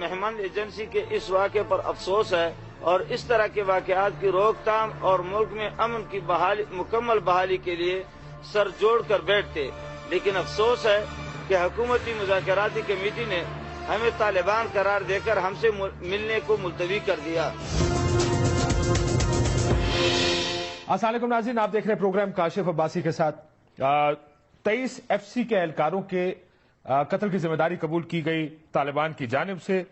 مہمان ایجنسی کے اس واقعے پر افسوس ہے اور اس طرح کے واقعات کی روک تھام اور ملک میں امن کی مکمل بحالی کے لیے سر جوڑ کر بیٹھتے، لیکن افسوس ہے کہ حکومتی مذاکراتی کمیٹی نے ہمیں طالبان قرار دے کر ہم سے ملنے کو ملتوی کر دیا۔ السلام علیکم ناظرین، آپ دیکھ رہے ہیں پروگرام کاشف عباسی کے ساتھ۔ 23 ایف سی کے اہلکاروں کے قتل کی ذمہ داری قبول کی گئی طالبان کی جانب سے۔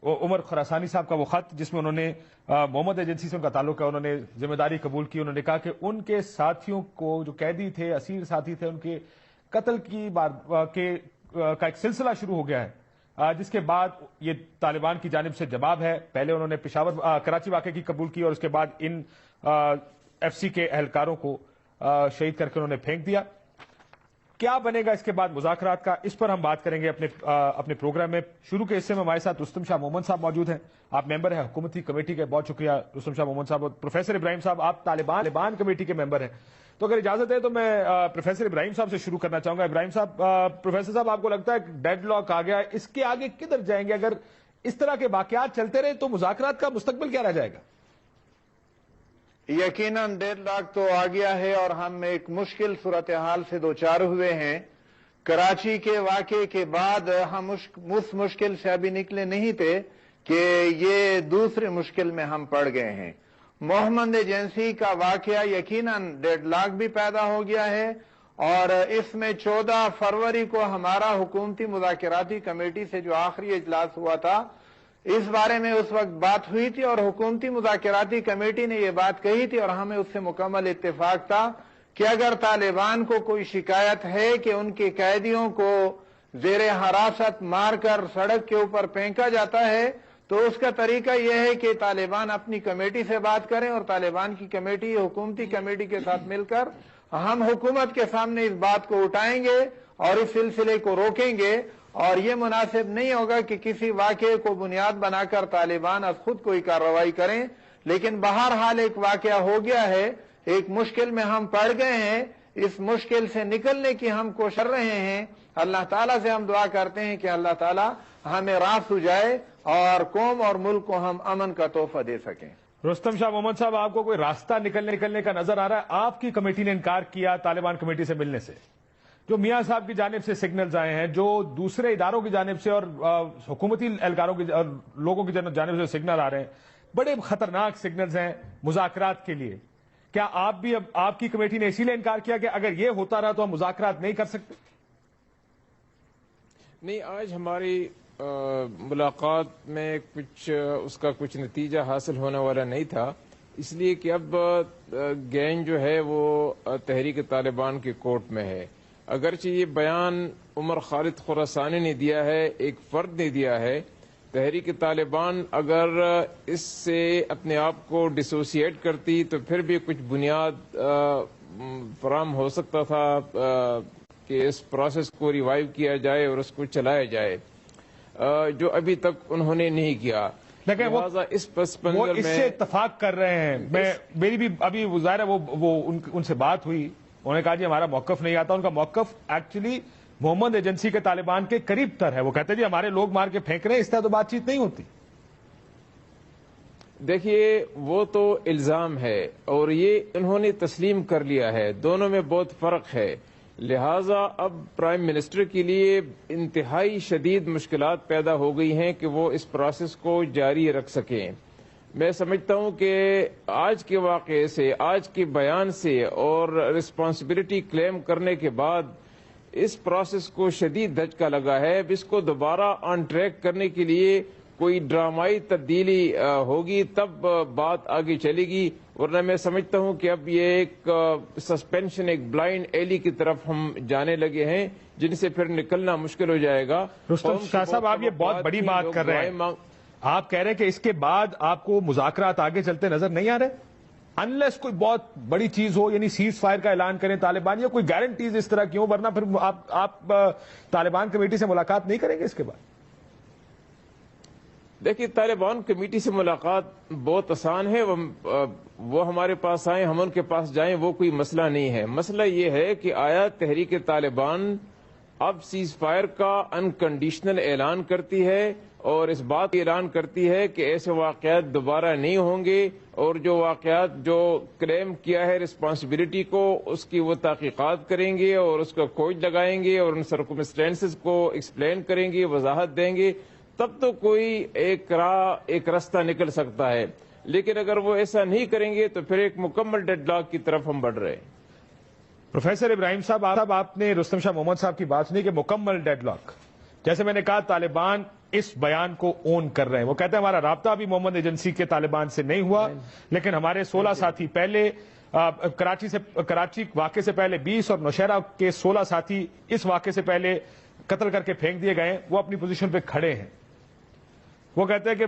عمر خراسانی صاحب کا وہ خط جس میں انہوں نے محمد ایجنسی سے ان کا تعلق ہے، انہوں نے ذمہ داری قبول کی۔ انہوں نے کہا کہ ان کے ساتھیوں کو، جو قیدی تھے، اسیر ساتھی تھے، ان کے قتل کا ایک سلسلہ شروع ہو گیا ہے، جس کے بعد یہ طالبان کی جانب سے جواب ہے۔ پہلے انہوں نے کراچی واقعے کی قبول کی اور اس کے بعد ان ایف سی کے اہلکاروں کو شہید کر کے انہوں نے پھینک دیا۔ کیا بنے گا اس کے بعد مذاکرات کا، اس پر ہم بات کریں گے اپنے پروگرام میں۔ شروع کے حصے میں ہمارے ساتھ رستم شاہ محمد صاحب موجود ہیں، آپ ممبر ہیں حکومتی کمیٹی کے۔ بہت شکریہ رستم شاہ محمد صاحب۔ اور پروفیسر ابراہیم صاحب، آپ طالبان کمیٹی کے ممبر ہیں۔ تو اگر اجازت ہے تو میں پروفیسر ابراہیم صاحب سے شروع کرنا چاہوں گا۔ ابراہیم صاحب، پروفیسر صاحب، آپ کو لگتا ہے ڈیڈ لاک آ گیا ہے، اس کے آگے کدھر جائیں گے؟ اگر اس طرح کے واقعات چلتے رہے تو مذاکرات کا مستقبل کیا رہ جائے گا؟ یقیناً ڈیڈ لاک تو آ گیا ہے اور ہم ایک مشکل صورتحال سے دوچار ہوئے ہیں۔ کراچی کے واقعے کے بعد ہم اس مشکل سے ابھی نکلے نہیں تھے کہ یہ دوسرے مشکل میں ہم پڑ گئے ہیں۔ محمد ایجنسی کا واقعہ یقیناً ڈیڈ لاک بھی پیدا ہو گیا ہے، اور اس میں 14 فروری کو ہمارا حکومتی مذاکراتی کمیٹی سے جو آخری اجلاس ہوا تھا، اس بارے میں اس وقت بات ہوئی تھی اور حکومتی مذاکراتی کمیٹی نے یہ بات کہی تھی اور ہمیں اس سے مکمل اتفاق تھا کہ اگر طالبان کو کوئی شکایت ہے کہ ان کے قیدیوں کو زیر حراست مار کر سڑک کے اوپر پھینکا جاتا ہے تو اس کا طریقہ یہ ہے کہ طالبان اپنی کمیٹی سے بات کریں، اور طالبان کی کمیٹی حکومتی کمیٹی کے ساتھ مل کر ہم حکومت کے سامنے اس بات کو اٹھائیں گے اور اس سلسلے کو روکیں گے۔ اور یہ مناسب نہیں ہوگا کہ کسی واقعے کو بنیاد بنا کر طالبان از خود کوئی کارروائی کریں، لیکن بہرحال ایک واقعہ ہو گیا ہے، ایک مشکل میں ہم پڑ گئے ہیں۔ اس مشکل سے نکلنے کی ہم کوشش کر رہے ہیں۔ اللہ تعالیٰ سے ہم دعا کرتے ہیں کہ اللہ تعالیٰ ہمیں راہ سجائے اور قوم اور ملک کو ہم امن کا تحفہ دے سکیں۔ رستم شاہ محمد صاحب، آپ کو کوئی راستہ نکلنے کا نظر آ رہا ہے؟ آپ کی کمیٹی نے انکار کیا طالبان کمیٹی سے ملنے سے، جو میاں صاحب کی جانب سے سگنلز آئے ہیں، جو دوسرے اداروں کی جانب سے اور حکومتی اہلکاروں کی اور لوگوں کی جانب سے سگنل آ رہے ہیں، بڑے خطرناک سگنلز ہیں مذاکرات کے لیے۔ کیا آپ کی کمیٹی نے اسی لیے انکار کیا کہ اگر یہ ہوتا رہا تو ہم مذاکرات نہیں کر سکتے؟ نہیں، آج ہماری ملاقات میں اس کا کچھ نتیجہ حاصل ہونے والا نہیں تھا، اس لیے کہ اب گینگ جو ہے وہ تحریک طالبان کے کورٹ میں ہے۔ اگرچہ یہ بیان عمر خالد خراسانی نے دیا ہے، ایک فرد نے دیا ہے، تحریک طالبان اگر اس سے اپنے آپ کو ڈسوسیٹ کرتی تو پھر بھی کچھ بنیاد فراہم ہو سکتا تھا کہ اس پروسیس کو ریوائیو کیا جائے اور اس کو چلایا جائے، جو ابھی تک انہوں نے نہیں کیا۔ لیکن وہ اس سے اتفاق کر رہے ہیں۔ میری بھی ابھی ظاہر ہے وہ ان سے بات ہوئی، انہوں نے کہا جی ہمارا موقف نہیں آتا۔ ان کا موقف ایکچولی محمد ایجنسی کے طالبان کے قریب تر ہے۔ وہ کہتے ہیں جی ہمارے لوگ مار کے پھینک رہے ہیں، اس طرح تو بات چیت نہیں ہوتی۔ دیکھیے، وہ تو الزام ہے اور یہ انہوں نے تسلیم کر لیا ہے، دونوں میں بہت فرق ہے۔ لہٰذا اب پرائم منسٹر کے لیے انتہائی شدید مشکلات پیدا ہو گئی ہیں کہ وہ اس پروسیس کو جاری رکھ سکیں۔ میں سمجھتا ہوں کہ آج کے واقعے سے، آج کے بیان سے اور رسپانسبلٹی کلیم کرنے کے بعد اس پروسیس کو شدید دھچکا لگا ہے۔ اب اس کو دوبارہ آن ٹریک کرنے کے لیے کوئی ڈرامائی تبدیلی ہوگی تب بات آگے چلے گی، ورنہ میں سمجھتا ہوں کہ اب یہ ایک سسپینشن، ایک بلائنڈ ایلی کی طرف ہم جانے لگے ہیں جن سے پھر نکلنا مشکل ہو جائے گا۔ رستم شاہ صاحب، آپ یہ بہت بڑی بات کر رہے ہیں، آپ کہہ رہے ہیں کہ اس کے بعد آپ کو مذاکرات آگے چلتے نظر نہیں آ رہے انلیس کوئی بہت بڑی چیز ہو، یعنی سیز فائر کا اعلان کریں طالبان، یا کوئی گارنٹیز اس طرح کی ہوں، ورنہ پھر آپ طالبان کمیٹی سے ملاقات نہیں کریں گے اس کے بعد؟ دیکھیے، طالبان کمیٹی سے ملاقات بہت آسان ہے، وہ ہمارے پاس آئیں، ہم ان کے پاس جائیں، وہ کوئی مسئلہ نہیں ہے۔ مسئلہ یہ ہے کہ آیا تحریک طالبان اب سیز فائر کا انکنڈیشنل اعلان کرتی ہے اور اس بات کا اعلان کرتی ہے کہ ایسے واقعات دوبارہ نہیں ہوں گے، اور جو واقعات جو کلیم کیا ہے رسپانسبلٹی کو، اس کی وہ تحقیقات کریں گے اور اس کا کھوج لگائیں گے اور ان سرکمسٹینسز کو ایکسپلین کریں گے، وضاحت دیں گے، تب تو کوئی ایک راستہ نکل سکتا ہے۔ لیکن اگر وہ ایسا نہیں کریں گے تو پھر ایک مکمل ڈیڈ لاک کی طرف ہم بڑھ رہے ہیں۔ پروفیسر ابراہیم صاحب، آپ نے رستم شاہ محمد صاحب کی بات سنی کہ مکمل ڈیڈ لاک، جیسے میں نے کہا طالبان اس بیان کو اون کر رہے ہیں، وہ کہتے ہیں ہمارا رابطہ بھی محمد ایجنسی کے طالبان سے نہیں ہوا، لیکن ہمارے 16 ساتھی پہلے کراچی واقعے سے پہلے 20 اور نوشہرہ کے 16 ساتھی اس واقعے سے پہلے قتل کر کے پھینک دیے گئے ہیں، وہ اپنی پوزیشن پہ کھڑے ہیں۔ وہ کہتے ہیں کہ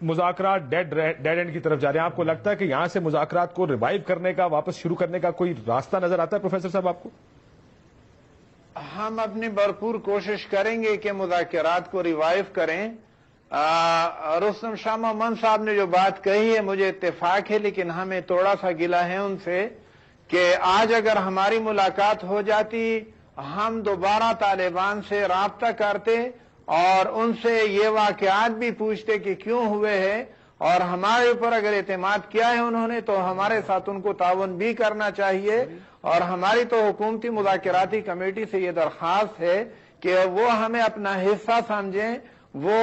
مذاکرات ڈیڈ اینڈ کی طرف جا رہے ہیں۔ آپ کو لگتا ہے کہ یہاں سے مذاکرات کو ریوائیو کرنے کا، واپس شروع کرنے کا کوئی راستہ نظر آتا ہے پروفیسر صاحب آپ کو؟ ہم اپنی بھرپور کوشش کریں گے کہ مذاکرات کو ریوائیو کریں۔ رستم شاہ محمد صاحب نے جو بات کہی ہے مجھے اتفاق ہے، لیکن ہمیں تھوڑا سا گلہ ہے ان سے کہ آج اگر ہماری ملاقات ہو جاتی، ہم دوبارہ طالبان سے رابطہ کرتے اور ان سے یہ واقعات بھی پوچھتے کہ کیوں ہوئے ہیں، اور ہمارے اوپر اگر اعتماد کیا ہے انہوں نے تو ہمارے ساتھ ان کو تعاون بھی کرنا چاہیے۔ اور ہماری تو حکومتی مذاکراتی کمیٹی سے یہ درخواست ہے کہ وہ ہمیں اپنا حصہ سمجھیں۔ وہ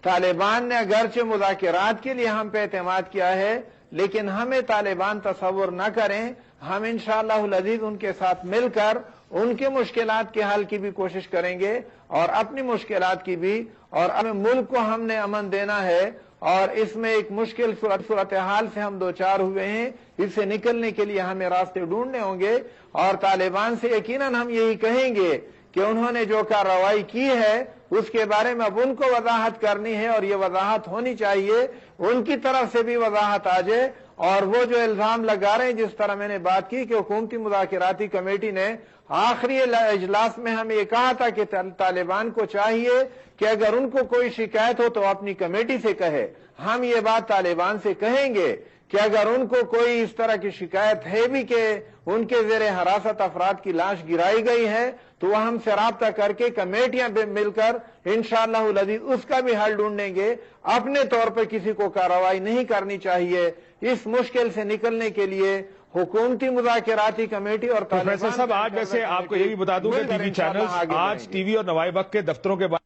طالبان نے اگرچہ مذاکرات کے لیے ہم پہ اعتماد کیا ہے، لیکن ہمیں طالبان تصور نہ کریں۔ ہم انشاءاللہ العزیز ان کے ساتھ مل کر ان کے مشکلات کے حل کی بھی کوشش کریں گے اور اپنی مشکلات کی بھی، اور اپنے ملک کو ہم نے امن دینا ہے، اور اس میں ایک مشکل صورتحال سے ہم دوچار ہوئے ہیں، اس سے نکلنے کے لیے ہمیں راستے ڈھونڈنے ہوں گے۔ اور طالبان سے یقیناً ہم یہی کہیں گے کہ انہوں نے جو کارروائی کی ہے اس کے بارے میں اب ان کو وضاحت کرنی ہے، اور یہ وضاحت ہونی چاہیے، ان کی طرف سے بھی وضاحت آ جائے۔ اور وہ جو الزام لگا رہے ہیں، جس طرح میں نے بات کی کہ حکومتی مذاکراتی کمیٹی نے آخری اجلاس میں ہمیں یہ کہا تھا کہ طالبان کو چاہیے کہ اگر ان کو کوئی شکایت ہو تو اپنی کمیٹی سے کہے۔ ہم یہ بات طالبان سے کہیں گے کہ اگر ان کو کوئی اس طرح کی شکایت ہے بھی کہ ان کے زیر حراست افراد کی لاش گرائی گئی ہے، تو وہ ہم سے رابطہ کر کے کمیٹیاں مل کر انشاءاللہ العزیز اس کا بھی حل ڈھونڈیں گے۔ اپنے طور پر کسی کو کارروائی نہیں کرنی چاہیے۔ اس مشکل سے نکلنے کے لیے حکومتی مذاکراتی کمیٹی اور پروفیسر صاحب، آج ویسے آپ کو یہ بھی بتا دوں کہ ٹی وی چینلز آج ٹی وی اور نوائب وقت کے دفتروں کے بارے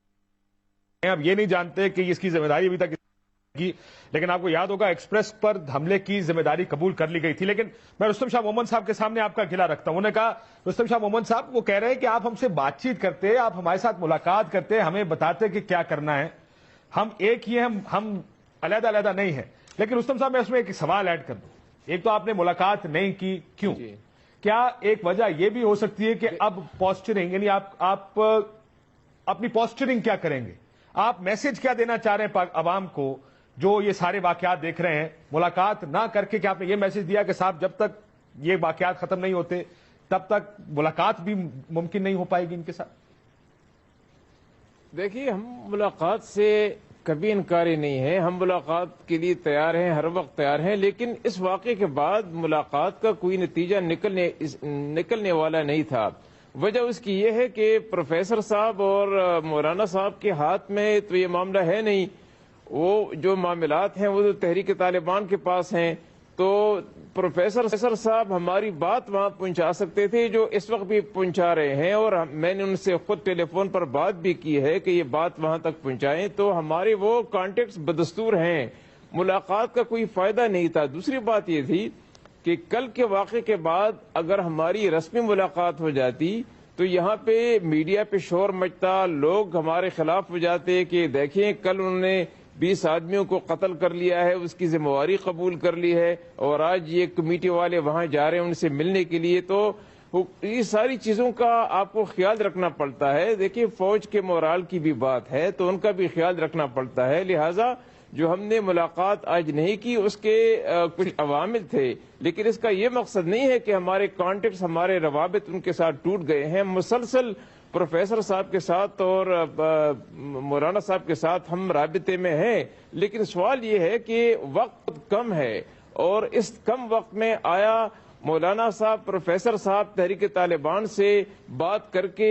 میں اب یہ نہیں جانتے کہ اس کی ذمہ داری ابھی تک کی، لیکن آپ کو یاد ہوگا ایکسپریس پر حملے کی ذمہ داری قبول کر لی گئی تھی۔ لیکن میں رستم شاہ محمد صاحب کے سامنے آپ کا گلہ رکھتا ہوں۔ انہوں نے کہا، رستم شاہ محمد صاحب وہ کہہ رہے ہیں کہ آپ ہم سے بات چیت کرتے، آپ ہمارے ساتھ ملاقات کرتے، ہمیں بتاتے کہ کیا کرنا ہے، ہم ایک ہی ہیں، ہم علیحدہ علیحدہ نہیں ہیں۔ لیکن رستم صاحب میں اس میں ایک سوال ایڈ کر دوں، ایک تو آپ نے ملاقات نہیں کی، کیوں؟ کیا ایک وجہ یہ بھی ہو سکتی ہے کہ اب پوسچرنگ، یعنی آپ اپنی پوسچرنگ کیا کریں گے، آپ میسج کیا دینا چاہ رہے ہیں عوام کو جو یہ سارے واقعات دیکھ رہے ہیں؟ ملاقات نہ کر کے کیا آپ نے یہ میسج دیا کہ صاحب جب تک یہ واقعات ختم نہیں ہوتے تب تک ملاقات بھی ممکن نہیں ہو پائے گی ان کے ساتھ؟ دیکھیے، ہم ملاقات سے کبھی انکاری نہیں ہے، ہم ملاقات کے لیے تیار ہیں، ہر وقت تیار ہیں، لیکن اس واقعے کے بعد ملاقات کا کوئی نتیجہ نکلنے والا نہیں تھا۔ وجہ اس کی یہ ہے کہ پروفیسر صاحب اور مولانا صاحب کے ہاتھ میں تو یہ معاملہ ہے نہیں، وہ جو معاملات ہیں وہ تو تحریک طالبان کے پاس ہیں۔ تو پروفیسر صاحب ہماری بات وہاں پہنچا سکتے تھے، جو اس وقت بھی پہنچا رہے ہیں، اور میں نے ان سے خود ٹیلی فون پر بات بھی کی ہے کہ یہ بات وہاں تک پہنچائیں۔ تو ہمارے وہ کانٹیکٹس بدستور ہیں، ملاقات کا کوئی فائدہ نہیں تھا۔ دوسری بات یہ تھی کہ کل کے واقعے کے بعد اگر ہماری رسمی ملاقات ہو جاتی تو یہاں پہ میڈیا پہ شور مچتا، لوگ ہمارے خلاف ہو جاتے کہ دیکھیں کل انہوں نے 20 آدمیوں کو قتل کر لیا ہے، اس کی ذمہ داری قبول کر لی ہے، اور آج یہ کمیٹی والے وہاں جا رہے ہیں ان سے ملنے کے لیے۔ تو یہ ساری چیزوں کا آپ کو خیال رکھنا پڑتا ہے۔ دیکھیے، فوج کے مورال کی بھی بات ہے تو ان کا بھی خیال رکھنا پڑتا ہے، لہٰذا جو ہم نے ملاقات آج نہیں کی اس کے کچھ عوامل تھے، لیکن اس کا یہ مقصد نہیں ہے کہ ہمارے کانٹیکٹس، ہمارے روابط ان کے ساتھ ٹوٹ گئے ہیں۔ مسلسل پروفیسر صاحب کے ساتھ اور مولانا صاحب کے ساتھ ہم رابطے میں ہیں، لیکن سوال یہ ہے کہ وقت کم ہے، اور اس کم وقت میں آیا مولانا صاحب، پروفیسر صاحب تحریک طالبان سے بات کر کے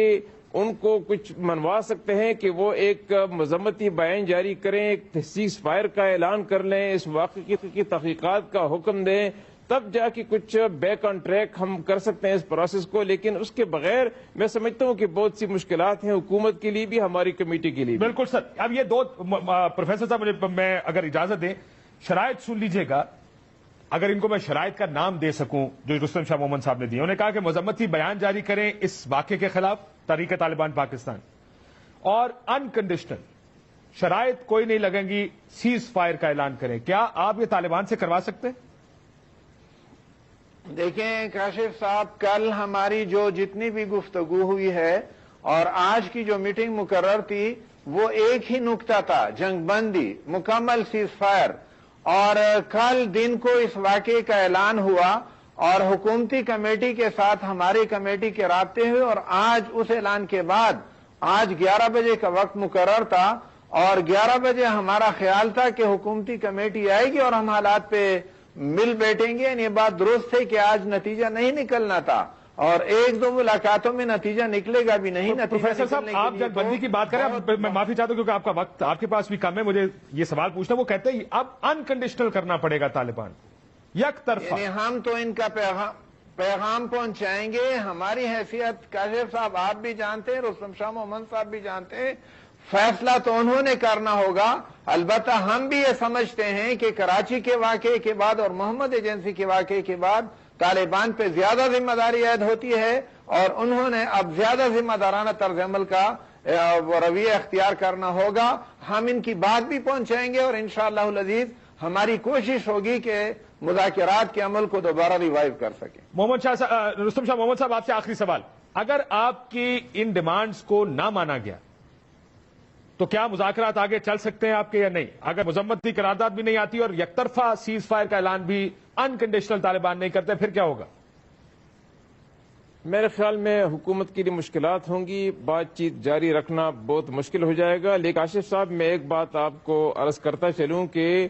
ان کو کچھ منوا سکتے ہیں کہ وہ ایک مذمتی بیان جاری کریں، ایک سیز فائر کا اعلان کر لیں، اس واقعے کی تحقیقات کا حکم دیں، تب جا کے کچھ بیک آن ٹریک ہم کر سکتے ہیں اس پروسیس کو. لیکن اس کے بغیر میں سمجھتا ہوں کہ بہت سی مشکلات ہیں حکومت کے لیے بھی، ہماری کمیٹی کے لیے بھی. بالکل سر. اب یہ دو پروفیسر صاحب مجھے میں اگر اجازت دیں شرائط سن لیجئے گا، اگر ان کو میں شرائط کا نام دے سکوں جو رستم شاہ مومن صاحب نے دی. انہوں نے کہا کہ مذمتی بیان جاری کریں اس واقعے کے خلاف تحریک طالبان پاکستان، اور انکنڈیشنل شرائط کوئی نہیں لگیں گی، سیز فائر کا اعلان کریں. کیا آپ یہ طالبان سے کروا سکتے ہیں؟ دیکھیں کاشف صاحب، کل ہماری جو جتنی بھی گفتگو ہوئی ہے اور آج کی جو میٹنگ مقرر تھی وہ ایک ہی نکتہ تھا، جنگ بندی، مکمل سیز فائر. اور کل دن کو اس واقعے کا اعلان ہوا اور حکومتی کمیٹی کے ساتھ ہماری کمیٹی کے رابطے ہوئے، اور آج اس اعلان کے بعد آج 11 بجے کا وقت مقرر تھا، اور 11 بجے ہمارا خیال تھا کہ حکومتی کمیٹی آئے گی اور ہم حالات پہ مل بیٹھیں گے. یہ بات درست ہے کہ آج نتیجہ نہیں نکلنا تھا، اور ایک دو ملاقاتوں میں نتیجہ نکلے گا بھی نہیں. پروفیسر صاحب آپ جنگ بندی کی بات کریں، میں معافی چاہتا ہوں کیونکہ آپ کا وقت آپ کے پاس بھی کم ہے، مجھے یہ سوال پوچھنا. وہ کہتے ہیں اب انکنڈیشنل کرنا پڑے گا طالبان، یک طرفہ. ہم تو ان کا پیغام پہنچائیں گے. ہماری حیثیت کاشف صاحب آپ بھی جانتے ہیں، رستم شاہ مومن صاحب بھی جانتے ہیں، فیصلہ تو انہوں نے کرنا ہوگا. البتہ ہم بھی یہ سمجھتے ہیں کہ کراچی کے واقعے کے بعد اور محمد ایجنسی کے واقعے کے بعد طالبان پہ زیادہ ذمہ داری عائد ہوتی ہے، اور انہوں نے اب زیادہ ذمہ دارانہ طرز عمل کا رویہ اختیار کرنا ہوگا. ہم ان کی بات بھی پہنچائیں گے، اور انشاءاللہ العزیز ہماری کوشش ہوگی کہ مذاکرات کے عمل کو دوبارہ ریوائیو کر سکیں. رستم شاہ محمد صاحب آپ سے آخری سوال، اگر آپ کی ان ڈیمانڈز کو نہ مانا گیا تو کیا مذاکرات آگے چل سکتے ہیں آپ کے یا نہیں؟ اگر مذمتی قرارداد بھی نہیں آتی اور یک طرفہ سیز فائر کا اعلان بھی انکنڈیشنل طالبان نہیں کرتے، پھر کیا ہوگا؟ میرے خیال میں حکومت کے لیے مشکلات ہوں گی، بات چیت جاری رکھنا بہت مشکل ہو جائے گا. لیکن کاشف صاحب میں ایک بات آپ کو عرض کرتا چلوں کہ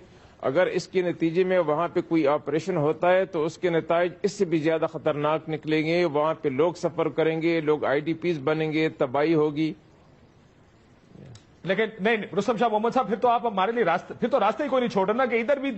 اگر اس کے نتیجے میں وہاں پہ کوئی آپریشن ہوتا ہے تو اس کے نتائج اس سے بھی زیادہ خطرناک نکلیں گے. وہاں پہ لوگ سفر کریں گے، لوگ IDPs بنیں گے، تباہی ہوگی. لیکن نہیں رستم شاہ محمد صاحب، پھر تو آپ ہمارے لیے پھر تو راستے ہی کوئی نہیں چھوڑ رہا نا، کہ ادھر بھی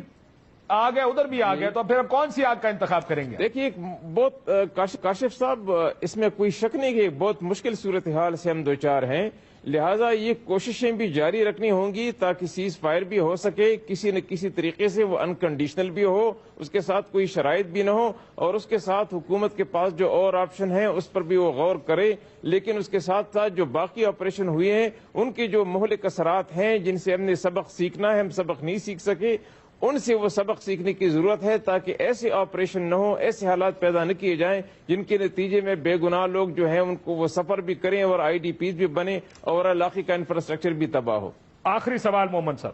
آ گیا ادھر بھی آ گیا، تو پھر ہم کون سی آگ کا انتخاب کریں گے؟ دیکھیے بہت کاشف صاحب اس میں کوئی شک نہیں کہ بہت مشکل صورتحال سے ہم دوچار ہیں، لہٰذا یہ کوششیں بھی جاری رکھنی ہوں گی تاکہ سیز فائر بھی ہو سکے کسی نہ کسی طریقے سے، وہ انکنڈیشنل بھی ہو، اس کے ساتھ کوئی شرائط بھی نہ ہو، اور اس کے ساتھ حکومت کے پاس جو اور آپشن ہیں اس پر بھی وہ غور کرے. لیکن اس کے ساتھ ساتھ جو باقی آپریشن ہوئے ہیں ان کے جو مہلک اثرات ہیں جن سے ہم نے سبق سیکھنا ہے، ہم سبق نہیں سیکھ سکے، ان سے وہ سبق سیکھنے کی ضرورت ہے تاکہ ایسے آپریشن نہ ہو، ایسے حالات پیدا نہ کیے جائیں جن کے نتیجے میں بے گناہ لوگ جو ہیں ان کو وہ سفر بھی کریں اور IDPs بھی بنے اور علاقے کا انفراسٹرکچر بھی تباہ ہو. آخری سوال محمد صاحب،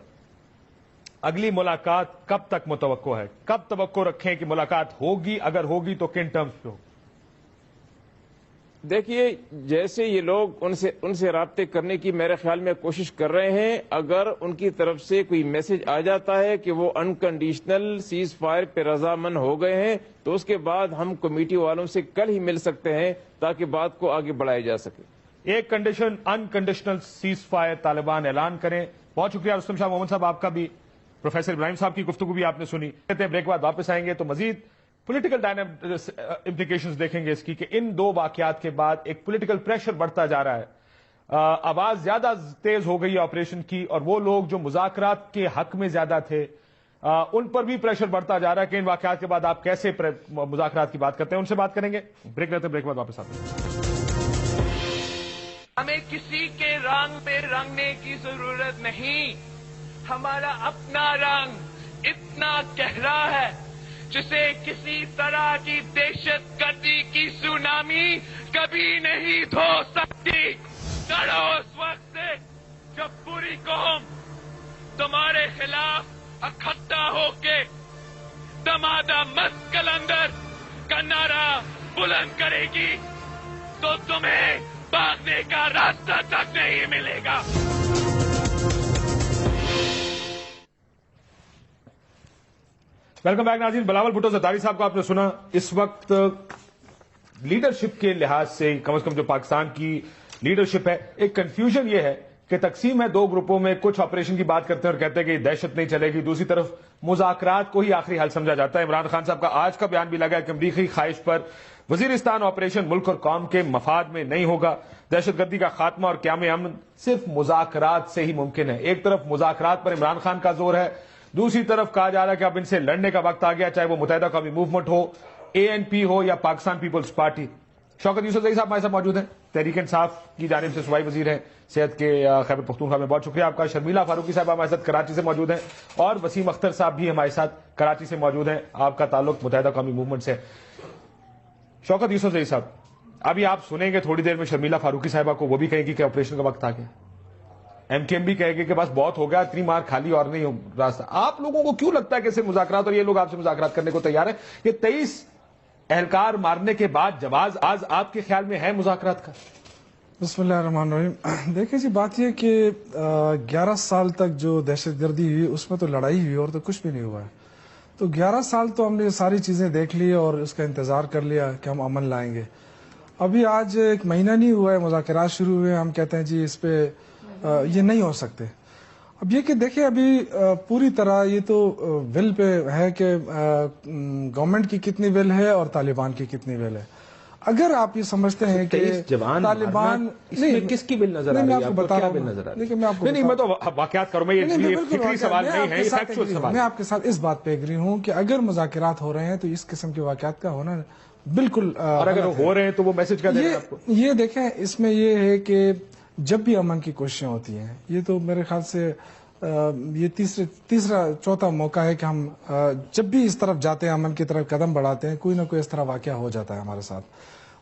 اگلی ملاقات کب تک متوقع ہے؟ کب توقع رکھیں کہ ملاقات ہوگی؟ اگر ہوگی تو کن ٹرمز پہ ہوگی؟ دیکھیے جیسے یہ لوگ ان سے رابطے کرنے کی میرے خیال میں کوشش کر رہے ہیں، اگر ان کی طرف سے کوئی میسج آ جاتا ہے کہ وہ انکنڈیشنل سیز فائر پہ رضامند ہو گئے ہیں تو اس کے بعد ہم کمیٹی والوں سے کل ہی مل سکتے ہیں تاکہ بات کو آگے بڑھایا جا سکے. ایک condition unconditional cease fire Taliban اعلان کریں. بہت شکریہ رستم شاہ محمد صاحب، آپ کا بھی. پروفیسر ابراہیم صاحب کی گفتگو بھی آپ نے سنی. کہتے ہیں بریک بعد واپس آئیں گے تو مزید پولیٹیکل امپلیکیشنز دیکھیں گے اس کی، کہ ان دو واقعات کے بعد ایک پولیٹیکل پریشر بڑھتا جا رہا ہے، آواز زیادہ تیز ہو گئی ہے آپریشن کی، اور وہ لوگ جو مذاکرات کے حق میں زیادہ تھے ان پر بھی پریشر بڑھتا جا رہا ہے کہ ان واقعات کے بعد آپ کیسے مذاکرات کی بات کرتے ہیں. ان سے بات کریں گے. بریک لیتے ہیں، بریک بعد واپس آتے ہیں. ہمیں کسی کے رنگ پہ رنگنے کی ضرورت نہیں. ہمارا اپنا رنگ اتنا گہرا ہے جسے کسی طرح کی دہشت گردی کی سونامی کبھی نہیں دھو سکتی. ڈرو اس وقت سے جب پوری قوم تمہارے خلاف اکٹھا ہو کے دمادہ مست کلندر کا نعرہ بلند کرے گی تو تمہیں بھاگنے کا راستہ تک نہیں ملے گا. ویلکم بیک ناظرین. بلاول بھٹو زرداری صاحب کو آپ نے سنا. اس وقت لیڈرشپ کے لحاظ سے کم از کم جو پاکستان کی لیڈرشپ ہے. ایک کنفیوژن یہ ہے کہ تقسیم ہے دو گروپوں میں, کچھ آپریشن کی بات کرتے ہیں اور کہتے ہیں کہ دہشت نہیں چلے گی, دوسری طرف مذاکرات کو ہی آخری حل سمجھا جاتا ہے. عمران خان صاحب کا آج کا بیان بھی لگا ہے کہ امریکی خواہش پر وزیرستان آپریشن ملک اور قوم کے مفاد میں نہیں ہوگا. دہشت گردی کا خاتمہ اور قیام امن صرف مذاکرات سے ہی ممکن ہے. ایک طرف مذاکرات پر عمران خان کا زور ہے, دوسری طرف کہا جا رہا ہے کہ اب ان سے لڑنے کا وقت آ گیا, چاہے وہ متحدہ قومی موومنٹ ہو, ANP ہو یا پاکستان پیپلز پارٹی. شوکت یوسفزئی صاحب ہمارے ساتھ موجود ہیں, تحریک انصاف کی جانب سے صوبائی وزیر ہیں صحت کے خیبر پختونخوا میں. بہت شکریہ آپ کا. شرمیلا فاروقی صاحب ہمارے ساتھ کراچی سے موجود ہیں, اور وسیم اختر صاحب بھی ہمارے ساتھ کراچی سے موجود ہیں. آپ کا تعلق متحدہ قومی موومنٹ سے. شوکت یوسفزئی صاحب, ابھی آپ سنیں گے تھوڑی دیر میں شرمیلا فاروقی صاحبہ کو, وہ بھی کہیں گی کہ آپریشن کا وقت آ گیا. MKM بھی کہے گی کہ بس بہت ہو گیا, اتنی مار کھالی اور نہیں راستہ. آپ لوگوں کو کیوں لگتا ہے کہ صرف مذاکرات, اور یہ لوگ آپ سے مذاکرات کرنے کو تیار ہیں, کہ 23 اہلکار مارنے کے بعد جواز آج آپ کے خیال میں ہے مذاکرات کا؟ بسم اللہ الرحمن الرحیم. دیکھیں جی, بات یہ کہ 11 سال تک جو دہشت گردی ہوئی اس میں تو لڑائی ہوئی اور تو کچھ بھی نہیں ہوا ہے. تو 11 سال تو ہم نے ساری چیزیں دیکھ لی اور اس کا انتظار کر لیا کہ ہم امن لائیں گے. ابھی آج 1 مہینہ نہیں ہوا ہے, مذاکرات شروع ہوئے, ہم کہتے ہیں جی اس پہ یہ نہیں ہو سکتے. اب یہ کہ دیکھیں ابھی پوری طرح یہ تو ول پہ ہے کہ گورنمنٹ کی کتنی ول ہے اور طالبان کی کتنی ول ہے. اگر آپ یہ سمجھتے ہیں کہ طالبان کس کی بل نظر آ رہی ہے, آپ کو کیا بل نظر آ رہی ہے؟ نہیں, میں تو واقعات کروں, میں یہ فکری سوال نہیں ہے, یہ فیکچوئل سوال. میں آپ کے ساتھ اس بات پہ ایگری ہوں کہ اگر مذاکرات ہو رہے ہیں تو اس قسم کے واقعات کا ہونا بالکل, اور اگر ہو رہے ہیں تو وہ میسج کیا دے رہے ہیں آپ کو؟ یہ دیکھیں, اس میں یہ ہے کہ جب بھی امن کی کوششیں ہوتی ہیں, یہ تو میرے خیال سے یہ تیسرا چوتھا موقع ہے کہ ہم جب بھی اس طرف جاتے ہیں, امن کی طرف قدم بڑھاتے ہیں, کوئی نہ کوئی اس طرح واقعہ ہو جاتا ہے ہمارے ساتھ.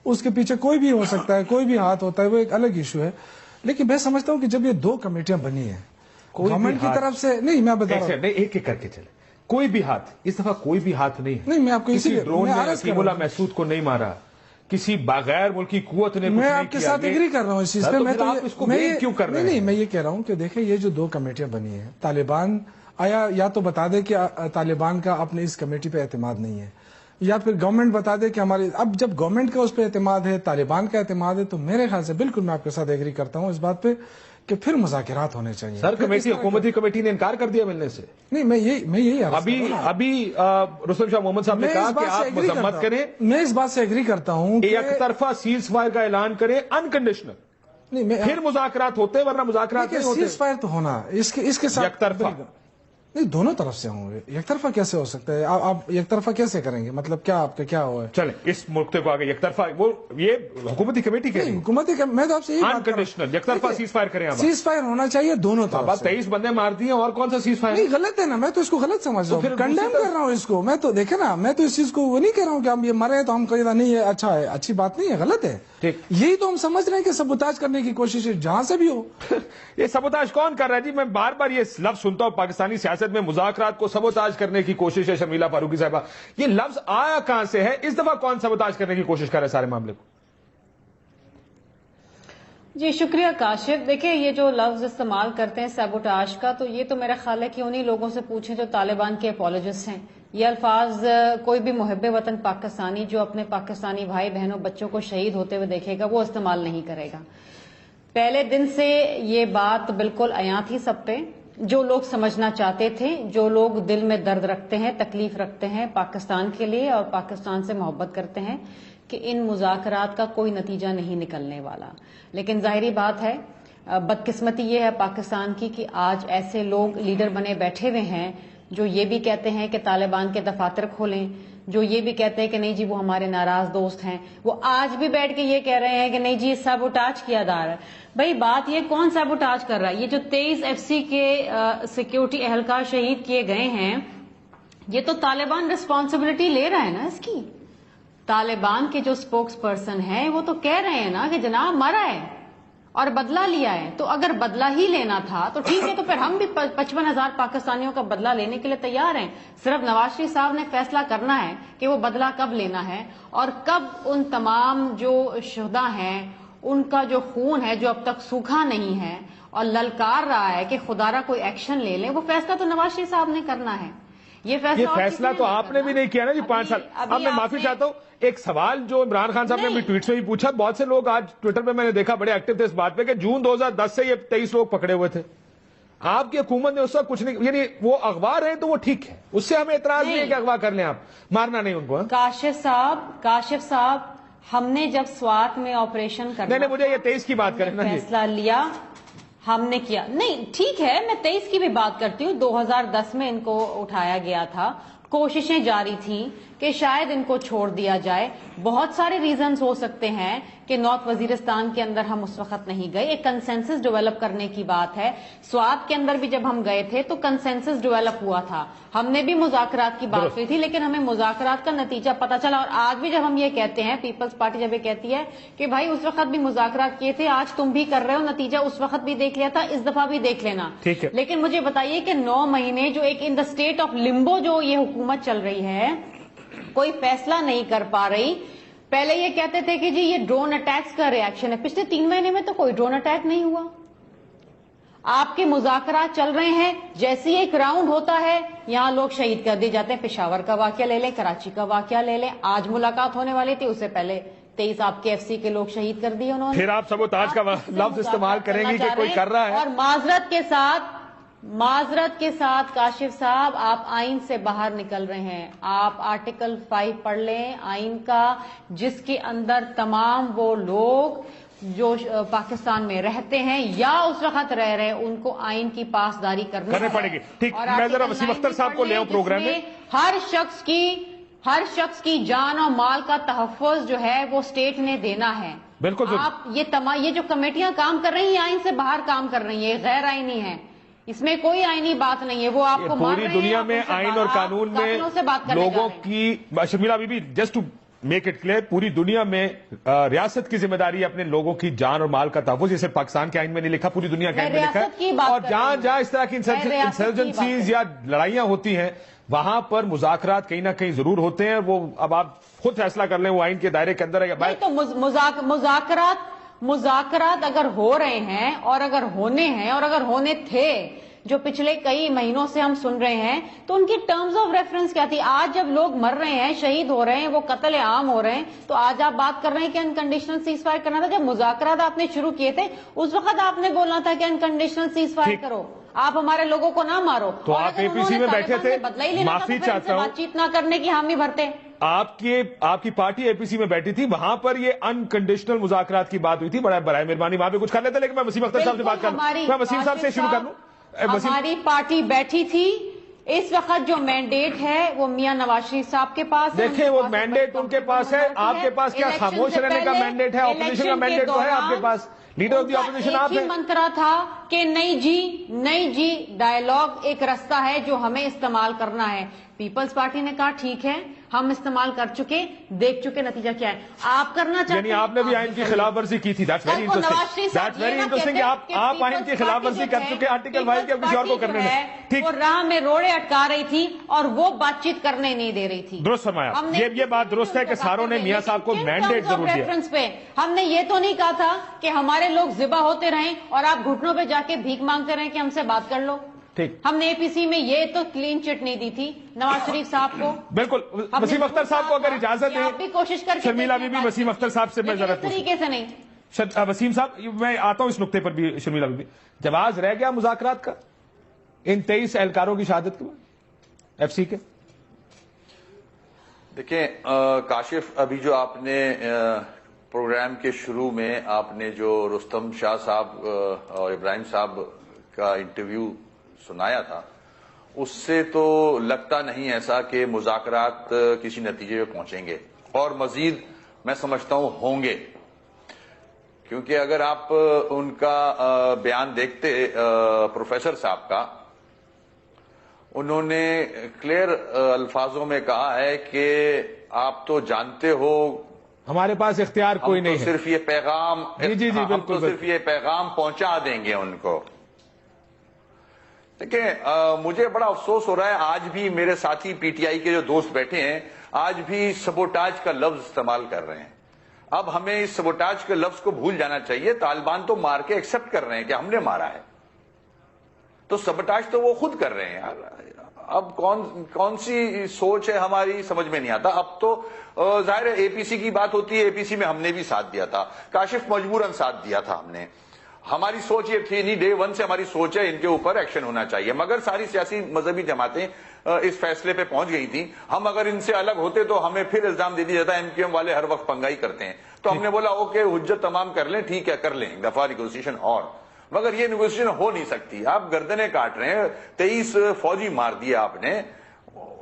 اس کے پیچھے کوئی بھی ہو سکتا ہے, کوئی بھی ہاتھ ہوتا ہے, وہ ایک الگ ایشو ہے. لیکن میں سمجھتا ہوں کہ جب یہ 2 کمیٹیاں بنی ہیں گورنمنٹ کی طرف سے, نہیں میں بتا رہا ہوں, ایک ایک کر کے چلے, کوئی بھی ہاتھ, اس دفعہ کوئی بھی ہاتھ نہیں ہے. نہیں, میں آپ کو کسی ڈرون نے عقیم اللہ محسود کو نہیں مارا, کسی بغیر ملکی قوت نے, میں آپ کے ساتھ ایگری کر رہا ہوں اس چیز پہ. میں تو کیوں کر رہے ہیں؟ نہیں, میں یہ کہہ رہا ہوں کہ دیکھیں یہ جو 2 کمیٹیاں بنی ہیں, طالبان آیا یا تو بتا دے کہ طالبان کا اپنے اس کمیٹی پہ اعتماد نہیں ہے, یا پھر گورنمنٹ بتا دے کہ ہماری, اب جب گورنمنٹ کا اس پہ اعتماد ہے, طالبان کا اعتماد ہے, تو میرے خیال سے بالکل میں آپ کے ساتھ ایگری کرتا ہوں اس بات پہ کہ پھر مذاکرات ہونے چاہیے. سر کمیٹی, حکومتی کمیٹی نے انکار کر دیا ملنے سے. نہیں, میں یہی ابھی رستم شاہ محمد صاحب نے کہا کہ آپ مذمت کریں, میں اس بات سے ایگری کرتا ہوں کہ ایک طرفہ سیز فائر کا اعلان کریں انکنڈیشنل, نہیں پھر مذاکرات ہوتے, ورنہ مذاکرات نہیں ہوتے. سیز فائر تو ہونا اس کے ساتھ یک طرفہ نہیں, دونوں طرف سے ہوں گے. یک طرفہ کیسے ہو سکتا ہے؟ آپ یک طرفہ کیسے کریں گے؟ مطلب کیا آپ کا کیا ہوا ہے؟ چلیں اس ملک کو آگے یک طرفہ, وہ یہ حکومتی کمیٹی کے حکومتی, میں تو آپ سے انکنڈیشنل یک طرفہ سیز فائر کریں. سیز فائر ہونا چاہیے دونوں طرف. 23 بندے مار دیے, اور کون سا سیز فائر؟ نہیں, غلط ہے نا, میں تو اس کو غلط سمجھ رہا ہوں, کنڈیم کر رہا ہوں اس کو. میں تو دیکھیں نا, میں تو اس چیز کو وہ نہیں کہہ رہا ہوں کہ ہم یہ مرے تو ہم کہیں نہیں ہے اچھا ہے, اچھی بات نہیں ہے, غلط ہے. یہی تو ہم سمجھ رہے ہیں کہ سبوتاج کرنے کی کوشش ہے جہاں سے بھی ہو. یہ سبوتاج کون کر رہا ہے جی؟ میں بار بار یہ لفظ سنتا ہوں پاکستانی سیاست میں, مذاکرات کو سبوتاج کرنے کی کوشش ہے. شرمیلا فاروقی صاحبہ, یہ لفظ آیا کہاں سے ہے؟ اس دفعہ کون سبوتاج کرنے کی کوشش کر رہا ہے سارے معاملے کو؟ جی شکریہ کاشف. دیکھیں یہ جو لفظ استعمال کرتے ہیں سیبوٹاج کا, تو یہ تو میرا خیال ہے کہ انہی لوگوں سے پوچھیں جو طالبان کے اپولوجسٹ ہیں. یہ الفاظ کوئی بھی محب وطن پاکستانی جو اپنے پاکستانی بھائی بہنوں بچوں کو شہید ہوتے ہوئے دیکھے گا وہ استعمال نہیں کرے گا. پہلے دن سے یہ بات بالکل عیاں تھی سب پہ. جو لوگ سمجھنا چاہتے تھے, جو لوگ دل میں درد رکھتے ہیں, تکلیف رکھتے ہیں پاکستان کے لیے اور پاکستان سے محبت کرتے ہیں, کہ ان مذاکرات کا کوئی نتیجہ نہیں نکلنے والا. لیکن ظاہری بات ہے, بدقسمتی یہ ہے پاکستان کی کہ آج ایسے لوگ لیڈر بنے بیٹھے ہوئے ہیں جو یہ بھی کہتے ہیں کہ طالبان کے دفاتر کھولیں, جو یہ بھی کہتے ہیں کہ نہیں جی وہ ہمارے ناراض دوست ہیں, وہ آج بھی بیٹھ کے یہ کہہ رہے ہیں کہ نہیں جی سیبوٹاج کیا جا رہا ہے. بھائی بات یہ کون سیبوٹاج کر رہا ہے؟ یہ جو 23 FC کے سیکیورٹی اہلکار شہید کیے گئے ہیں, یہ تو طالبان ریسپانسبلٹی لے رہا ہے نا اس کی. طالبان کے جو سپوکس پرسن ہیں وہ تو کہہ رہے ہیں نا کہ جناب مرا ہے اور بدلہ لیا ہے. تو اگر بدلہ ہی لینا تھا تو ٹھیک ہے, تو پھر ہم بھی 55,000 پاکستانیوں کا بدلہ لینے کے لیے تیار ہیں. صرف نواز شریف صاحب نے فیصلہ کرنا ہے کہ وہ بدلہ کب لینا ہے اور کب ان تمام جو شہداء ہیں ان کا جو خون ہے جو اب تک سوکھا نہیں ہے اور للکار رہا ہے کہ خدا را کوئی ایکشن لے لیں, وہ فیصلہ تو نواز شریف صاحب نے کرنا ہے. یہ فیصلہ تو آپ نے بھی نہیں کیا نا جی 5 سال. اب میں معافی چاہتا ہوں, ایک سوال جو عمران خان صاحب نے اپنی ٹویٹ میں بھی پوچھا, بہت سے لوگ آج ٹویٹر پہ میں نے دیکھا بڑے ایکٹیو تھے اس بات پہ کہ جون 2010 سے یہ 23 لوگ پکڑے ہوئے تھے. آپ کی حکومت نے اس وقت کچھ نہیں, یعنی وہ اغوا رہے تو وہ ٹھیک ہے, اس سے ہمیں اعتراض نہیں ہے کہ اغوا کر لیں, آپ مارنا نہیں ان کو. کاشف صاحب, ہم نے جب سوات میں آپریشن کرنا, نہیں مجھے یہ 23 کی بات کریں نا, فیصلہ لیا ہم نے کیا, نہیں ٹھیک ہے میں 23 کی بھی بات کرتی ہوں. 2010 میں ان کو اٹھایا گیا تھا, کوششیں جاری تھیں کہ شاید ان کو چھوڑ دیا جائے. بہت سارے ریزنز ہو سکتے ہیں کہ نارتھ وزیرستان کے اندر ہم اس وقت نہیں گئے, ایک کنسنسس ڈیولپ کرنے کی بات ہے. سوات کے اندر بھی جب ہم گئے تھے تو کنسنسس ڈیولپ ہوا تھا, ہم نے بھی مذاکرات کی بات کی تھی, لیکن ہمیں مذاکرات کا نتیجہ پتہ چلا. اور آج بھی جب ہم یہ کہتے ہیں, پیپلز پارٹی جب یہ کہتی ہے کہ بھائی اس وقت بھی مذاکرات کیے تھے, آج تم بھی کر رہے ہو, نتیجہ اس وقت بھی دیکھ لیا تھا, اس دفعہ بھی دیکھ لینا. لیکن مجھے بتائیے کہ 9 مہینے جو ایک ان دا اسٹیٹ آف لمبو جو یہ حکومت چل رہی ہے, کوئی فیصلہ نہیں کر پا رہی. پہلے یہ کہتے تھے کہ جی یہ ڈرون اٹیکس کا ریاکشن ہے, پچھلے 3 مہینے میں تو کوئی ڈرون اٹیک نہیں ہوا. آپ کے مذاکرات چل رہے ہیں, جیسے ہی ایک راؤنڈ ہوتا ہے یہاں لوگ شہید کر دیے جاتے ہیں. پشاور کا واقعہ لے لیں, کراچی کا واقعہ لے لیں, آج ملاقات ہونے والی تھی, اس سے پہلے 23 آپ کے FCC کے لوگ شہید کر دیے انہوں نے. پھر آپ سبوتاج کا لفظ استعمال کریں گی کہ کوئی کر رہا ہے. اور معذرت کے ساتھ کاشف صاحب, آپ آئین سے باہر نکل رہے ہیں. آپ آرٹیکل 5 پڑھ لیں آئین کا, جس کے اندر تمام وہ لوگ جو پاکستان میں رہتے ہیں یا اس وقت رہ رہے ہیں ان کو آئین کی پاسداری کرنی پڑے گی. ٹھیک, میں ذرا وسیم اختر صاحب کو لے آؤں پروگرام میں. ہر شخص کی جان اور مال کا تحفظ جو ہے وہ اسٹیٹ نے دینا ہے. بالکل. آپ یہ جو کمیٹیاں کام کر رہی ہیں آئین سے باہر کام کر رہی ہیں, غیر آئینی ہیں, اس میں کوئی آئینی بات نہیں ہے. وہ آپ کو پوری دنیا میں آئین اور قانون میں لوگوں کی, Sharmila bibi just to make it clear, پوری دنیا میں ریاست کی ذمہ داری ہے اپنے لوگوں کی جان اور مال کا تحفظ. جسے پاکستان کے آئین میں نہیں لکھا, پوری دنیا کے آئین میں لکھا ہے. اور جہاں جہاں اس طرح کی انسرجنسیز یا لڑائیاں ہوتی ہیں وہاں پر مذاکرات کہیں نہ کہیں ضرور ہوتے ہیں. وہ اب آپ خود فیصلہ کر لیں وہ آئین کے دائرے کے اندر ہے یا باہر. تو مذاکرات اگر ہو رہے ہیں اور اگر ہونے ہیں اور اگر ہونے تھے, جو پچھلے کئی مہینوں سے ہم سن رہے ہیں, تو ان کی ٹرمز آف ریفرنس کیا تھی؟ آج جب لوگ مر رہے ہیں, شہید ہو رہے ہیں, وہ قتل عام ہو رہے ہیں, تو آج آپ بات کر رہے ہیں کہ انکنڈیشنل سیز فائر کرنا تھا. جب مذاکرات آپ نے شروع کیے تھے اس وقت آپ نے بولنا تھا کہ انکنڈیشنل سیز فائر کرو, آپ ہمارے لوگوں کو نہ مارو. تو آپ APC میں بیٹھے تھے, معافی چاہتا ہوں, بات چیت نہ کرنے کی حامی بھرتے. آپ کی پارٹی APC میں بیٹھی تھی, وہاں پر یہ انکنڈیشنل مذاکرات کی بات ہوئی تھی. برائے مہربانی وہاں پہ کچھ کر لیتے, لیکن میں وسیم اختر صاحب سے بات کروں. میں وسیم صاحب سے شروع کر لوں. ہماری پارٹی بیٹھی تھی, اس وقت جو مینڈیٹ ہے وہ میاں نواز شریف صاحب کے پاس. دیکھیں وہ مینڈیٹ ان کے پاس ہے, آپ کے پاس کیا خاموش رہنے کا مینڈیٹ ہے؟ اپوزیشن کا مینڈیٹ تو ہے آپ کے پاس, لیڈر آف دی اپوزیشن آپ ہیں. منترا تھا کہ نہیں جی ڈائیلاگ ایک راستہ ہے جو ہمیں استعمال کرنا ہے. پیپلز پارٹی نے کہا ٹھیک ہے, ہم استعمال کر چکے, دیکھ چکے نتیجہ کیا ہے. آپ کرنا چاہتے ہیں, یعنی آپ نے بھی آئین کی خلاف ورزی کی تھی. That's very interesting. آپ آئین کی خلاف ورزی کر چکے, آرٹیکل 5 کے کسی اور کو کرنے میں. ٹھیک, وہ راہ میں روڑے اٹکا رہی تھی اور وہ بات چیت کرنے نہیں دے رہی تھی. درست فرمایا, یہ بات درست ہے کہ ساروں نے میاں صاحب کو مینڈیٹ ضرور دیا. ہم نے یہ تو نہیں کہا تھا کہ ہمارے لوگ ذبح ہوتے رہیں اور آپ گھٹنوں پہ جا کے بھیک مانگتے رہیں کہ ہم سے بات کر لو. ٹھیک, ہم نے APC میں یہ تو کلین چٹ نہیں دی تھی نواز شریف صاحب کو. بالکل. وسیم اختر صاحب کو اگر اجازت ہے, آپ بھی کوشش کر کے شرمیلا بی بی, وسیم اختر صاحب سے میں ذرا طریقے سے نہیں. وسیم صاحب میں آتا ہوں اس نقطے پر بھی. شرمیلا بی بی, جواز رہ گیا مذاکرات کا ان 23 اہلکاروں کی شہادت کے بعد FCC کے؟ دیکھیں کاشف, ابھی جو آپ نے پروگرام کے شروع میں آپ نے جو رستم شاہ صاحب اور ابراہیم صاحب کا انٹرویو سنایا تھا, اس سے تو لگتا نہیں ایسا کہ مذاکرات کسی نتیجے پہ پہنچیں گے, اور مزید میں سمجھتا ہوں ہوں گے. کیونکہ اگر آپ ان کا بیان دیکھتے پروفیسر صاحب کا, انہوں نے کلیئر الفاظوں میں کہا ہے کہ آپ تو جانتے ہو ہمارے پاس اختیار کوئی نہیں ہے, صرف یہ پیغام, جی بالکل, صرف یہ پیغام پہنچا دیں گے ان کو. دیکھیں مجھے بڑا افسوس ہو رہا ہے, آج بھی میرے ساتھی PTI کے جو دوست بیٹھے ہیں آج بھی سبوٹاج کا لفظ استعمال کر رہے ہیں. اب ہمیں اس سبوٹاج کے لفظ کو بھول جانا چاہیے. طالبان تو مار کے ایکسپٹ کر رہے ہیں کہ ہم نے مارا ہے, تو سبٹاش تو وہ خود کر رہے ہیں یار. اب کون سی سوچ ہے ہماری سمجھ میں نہیں آتا. اب تو ظاہر ہے اے پی سی کی بات ہوتی ہے, اے پی سی میں ہم نے بھی ساتھ دیا تھا, کاشف مجبوراً ساتھ دیا تھا ہم نے. ہماری سوچ یہ تھی نہیں, ڈے ون سے ہماری سوچ ہے ان کے اوپر ایکشن ہونا چاہیے, مگر ساری سیاسی مذہبی جماعتیں اس فیصلے پہ پہنچ گئی تھیں. ہم اگر ان سے الگ ہوتے تو ہمیں پھر الزام دے دیا جاتا ہے ایم کیو ایم والے ہر وقت پنگائی کرتے ہیں. تو ہم نے بولا اوکے حجت تمام کر لیں, ٹھیک ہے کر لیں ایک دفعہ نیگوسیشن, اور مگر یہ نیگوسیشن ہو نہیں سکتی. آپ گردنیں کاٹ رہے ہیں, 23 فوجی مار دیا آپ نے,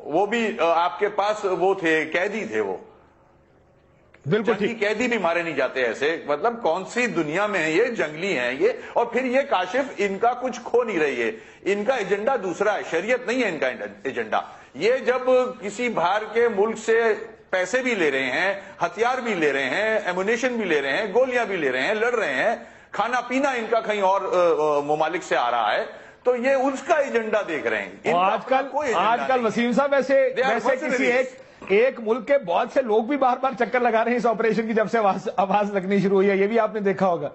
وہ بھی آپ کے پاس وہ تھے, قیدی تھے, وہ بالکل جنگی قیدی بھی مارے نہیں جاتے ایسے. مطلب کون سی دنیا میں ہے یہ, جنگلی ہیں یہ. اور پھر یہ کاشف ان کا کچھ کھو نہیں رہی ہے, ان کا ایجنڈا دوسرا ہے, شریعت نہیں ہے ان کا ایجنڈا. یہ جب کسی باہر کے ملک سے پیسے بھی لے رہے ہیں, ہتھیار بھی لے رہے ہیں, ایمونیشن بھی لے رہے ہیں, گولیاں بھی لے رہے ہیں, لڑ رہے ہیں, کھانا پینا ان کا کہیں اور ممالک سے آ رہا ہے, تو یہ اس کا ایجنڈا دیکھ رہے ہیں. آج کل وسیم صاحب ویسے کسی ایک ملک کے بہت سے لوگ بھی بار بار چکر لگا رہے ہیں اس آپریشن کی, جب سے آواز لگنی شروع ہوئی ہے. یہ بھی آپ نے دیکھا ہوگا,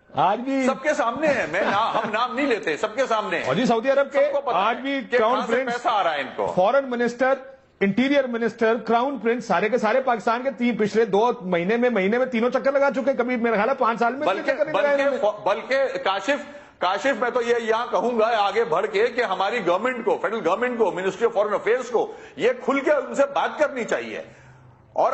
آج بھی سب کے سامنے ہے. ہم نام نہیں لیتے, سب کے سامنے ہے. اور جی سعودی عرب کے آج بھی کراؤن پرنس, پیسہ آ رہا ہے ان کو, foreign minister, interior minister, crown prince, سارے کے سارے پاکستان کے پچھلے 2 مہینے میں تینوں چکر لگا چکے ہیں. کبھی میرا خیال ہے 5 سال میں بلکہ کاشف میں تو یہ یہاں کہوں گا آگے بڑھ کے کہ ہماری گورنمنٹ کو, فیڈرل گورنمنٹ کو, منسٹری آف فارن افیئرس کو یہ کھل کے ان سے بات کرنی چاہیے, اور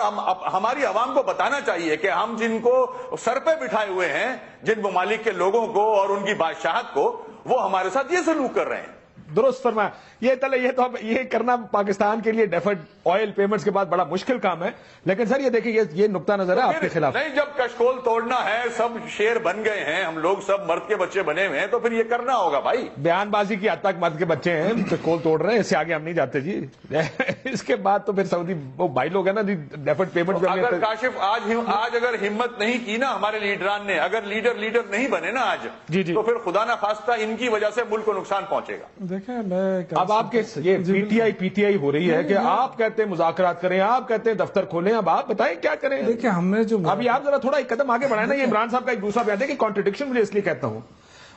ہماری عوام کو بتانا چاہیے کہ ہم جن کو سر پہ بٹھائے ہوئے ہیں, جن ممالک کے لوگوں کو اور ان کی بادشاہت کو, وہ ہمارے ساتھ یہ سلوک کر رہے ہیں. درست فرمایا. یہ کرنا پاکستان کے لیے ڈیفرڈ آئل پیمنٹس کے بعد بڑا مشکل کام ہے. لیکن سر یہ دیکھیں یہ نقطہ نظر ہے آپ کے خلاف. نہیں, جب کشکول توڑنا ہے, سب شیر بن گئے ہیں, ہم لوگ سب مرد کے بچے بنے ہوئے ہیں, تو پھر یہ کرنا ہوگا بھائی. بیان بازی کی حد تک مرد کے بچے ہیں, کشکول توڑ رہے ہیں, اس سے آگے ہم نہیں جاتے جی. اس کے بعد تو پھر سعودی وہ بھائی لوگ ہیں نا ڈیفرڈ پیمنٹ. اگر کاشف آج اگر ہمت نہیں کی نا ہمارے لیڈران نے, اگر لیڈر نہیں بنے نا آج, تو پھر خدا نہ خواستہ ان کی وجہ سے ملک کو نقصان پہنچے گا. دیکھیں اب آپ کے یہ پی ٹی آئی ہو رہی ہے کہ آپ کہتے ہیں مذاکرات کریں, آپ کہتے ہیں دفتر کھولیں, اب آپ بتائیں کیا کریں. دیکھیں ہم نے جو ابھی آپ ذرا تھوڑا ایک قدم آگے بڑھائیں نا. یہ عمران صاحب کا ایک دوسرا بیان ہے کہ کانٹرڈکشن مجھے اس لیے کہتا ہوں,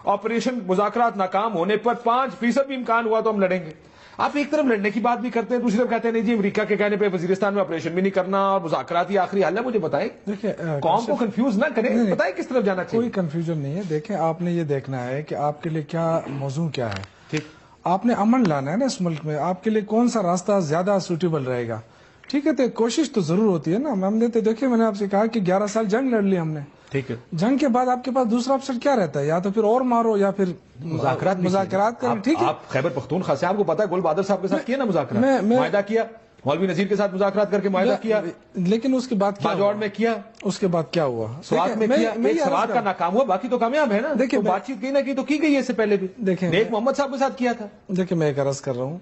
آپریشن مذاکرات ناکام ہونے پر 5% بھی امکان ہوا تو ہم لڑیں گے. آپ ایک طرف لڑنے کی بات بھی کرتے ہیں, دوسری طرف کہتے ہیں نہیں جی امریکہ کے کہنے پہ وزیرستان میں آپریشن بھی نہیں کرنا اور مذاکرات ہی آخری حل ہے. مجھے بتائیں, قوم کو کنفیوز نہ کریں, بتائیں کس طرف جانا چاہیے. کوئی کنفیوژن نہیں ہے. دیکھیں آپ نے یہ دیکھنا ہے کہ آپ کے لیے کیا موضوع کیا ہے. ٹھیک, آپ نے امن لانا ہے نا اس ملک میں, آپ کے لیے کون سا راستہ زیادہ سوٹیبل رہے گا. ٹھیک ہے, تو کوشش تو ضرور ہوتی ہے نا. ہم نے تو دیکھیں, میں نے آپ سے کہا کہ 11 سال جنگ لڑ لی ہم نے. ٹھیک ہے, جنگ کے بعد آپ کے پاس دوسرا آپشن کیا رہتا ہے, یا تو پھر اور مارو یا پھر مذاکرات کریں. ٹھیک ہے, آپ خیبر پختونخوا سے, آپ کو پتا ہے گل بہادر صاحب کے ساتھ کیا نا مذاکرات, معاہدہ کیا, مولوی نذیر کے ساتھ مذاکرات کر کے معاہدہ کیا, لیکن اس کے بعد باجوڑ میں کیا, اس کے بعد کیا ہوا, سوات میں کیا, ایک سوات کا ناکام ہوا, باقی تو کامیاب ہے نا. دیکھیں بات چیت کی نہ کی تو کی گئی ہے, اس سے پہلے بھی دیکھیں نیک محمد صاحب کے ساتھ کیا تھا. دیکھیں میں ایک عرض کر رہا ہوں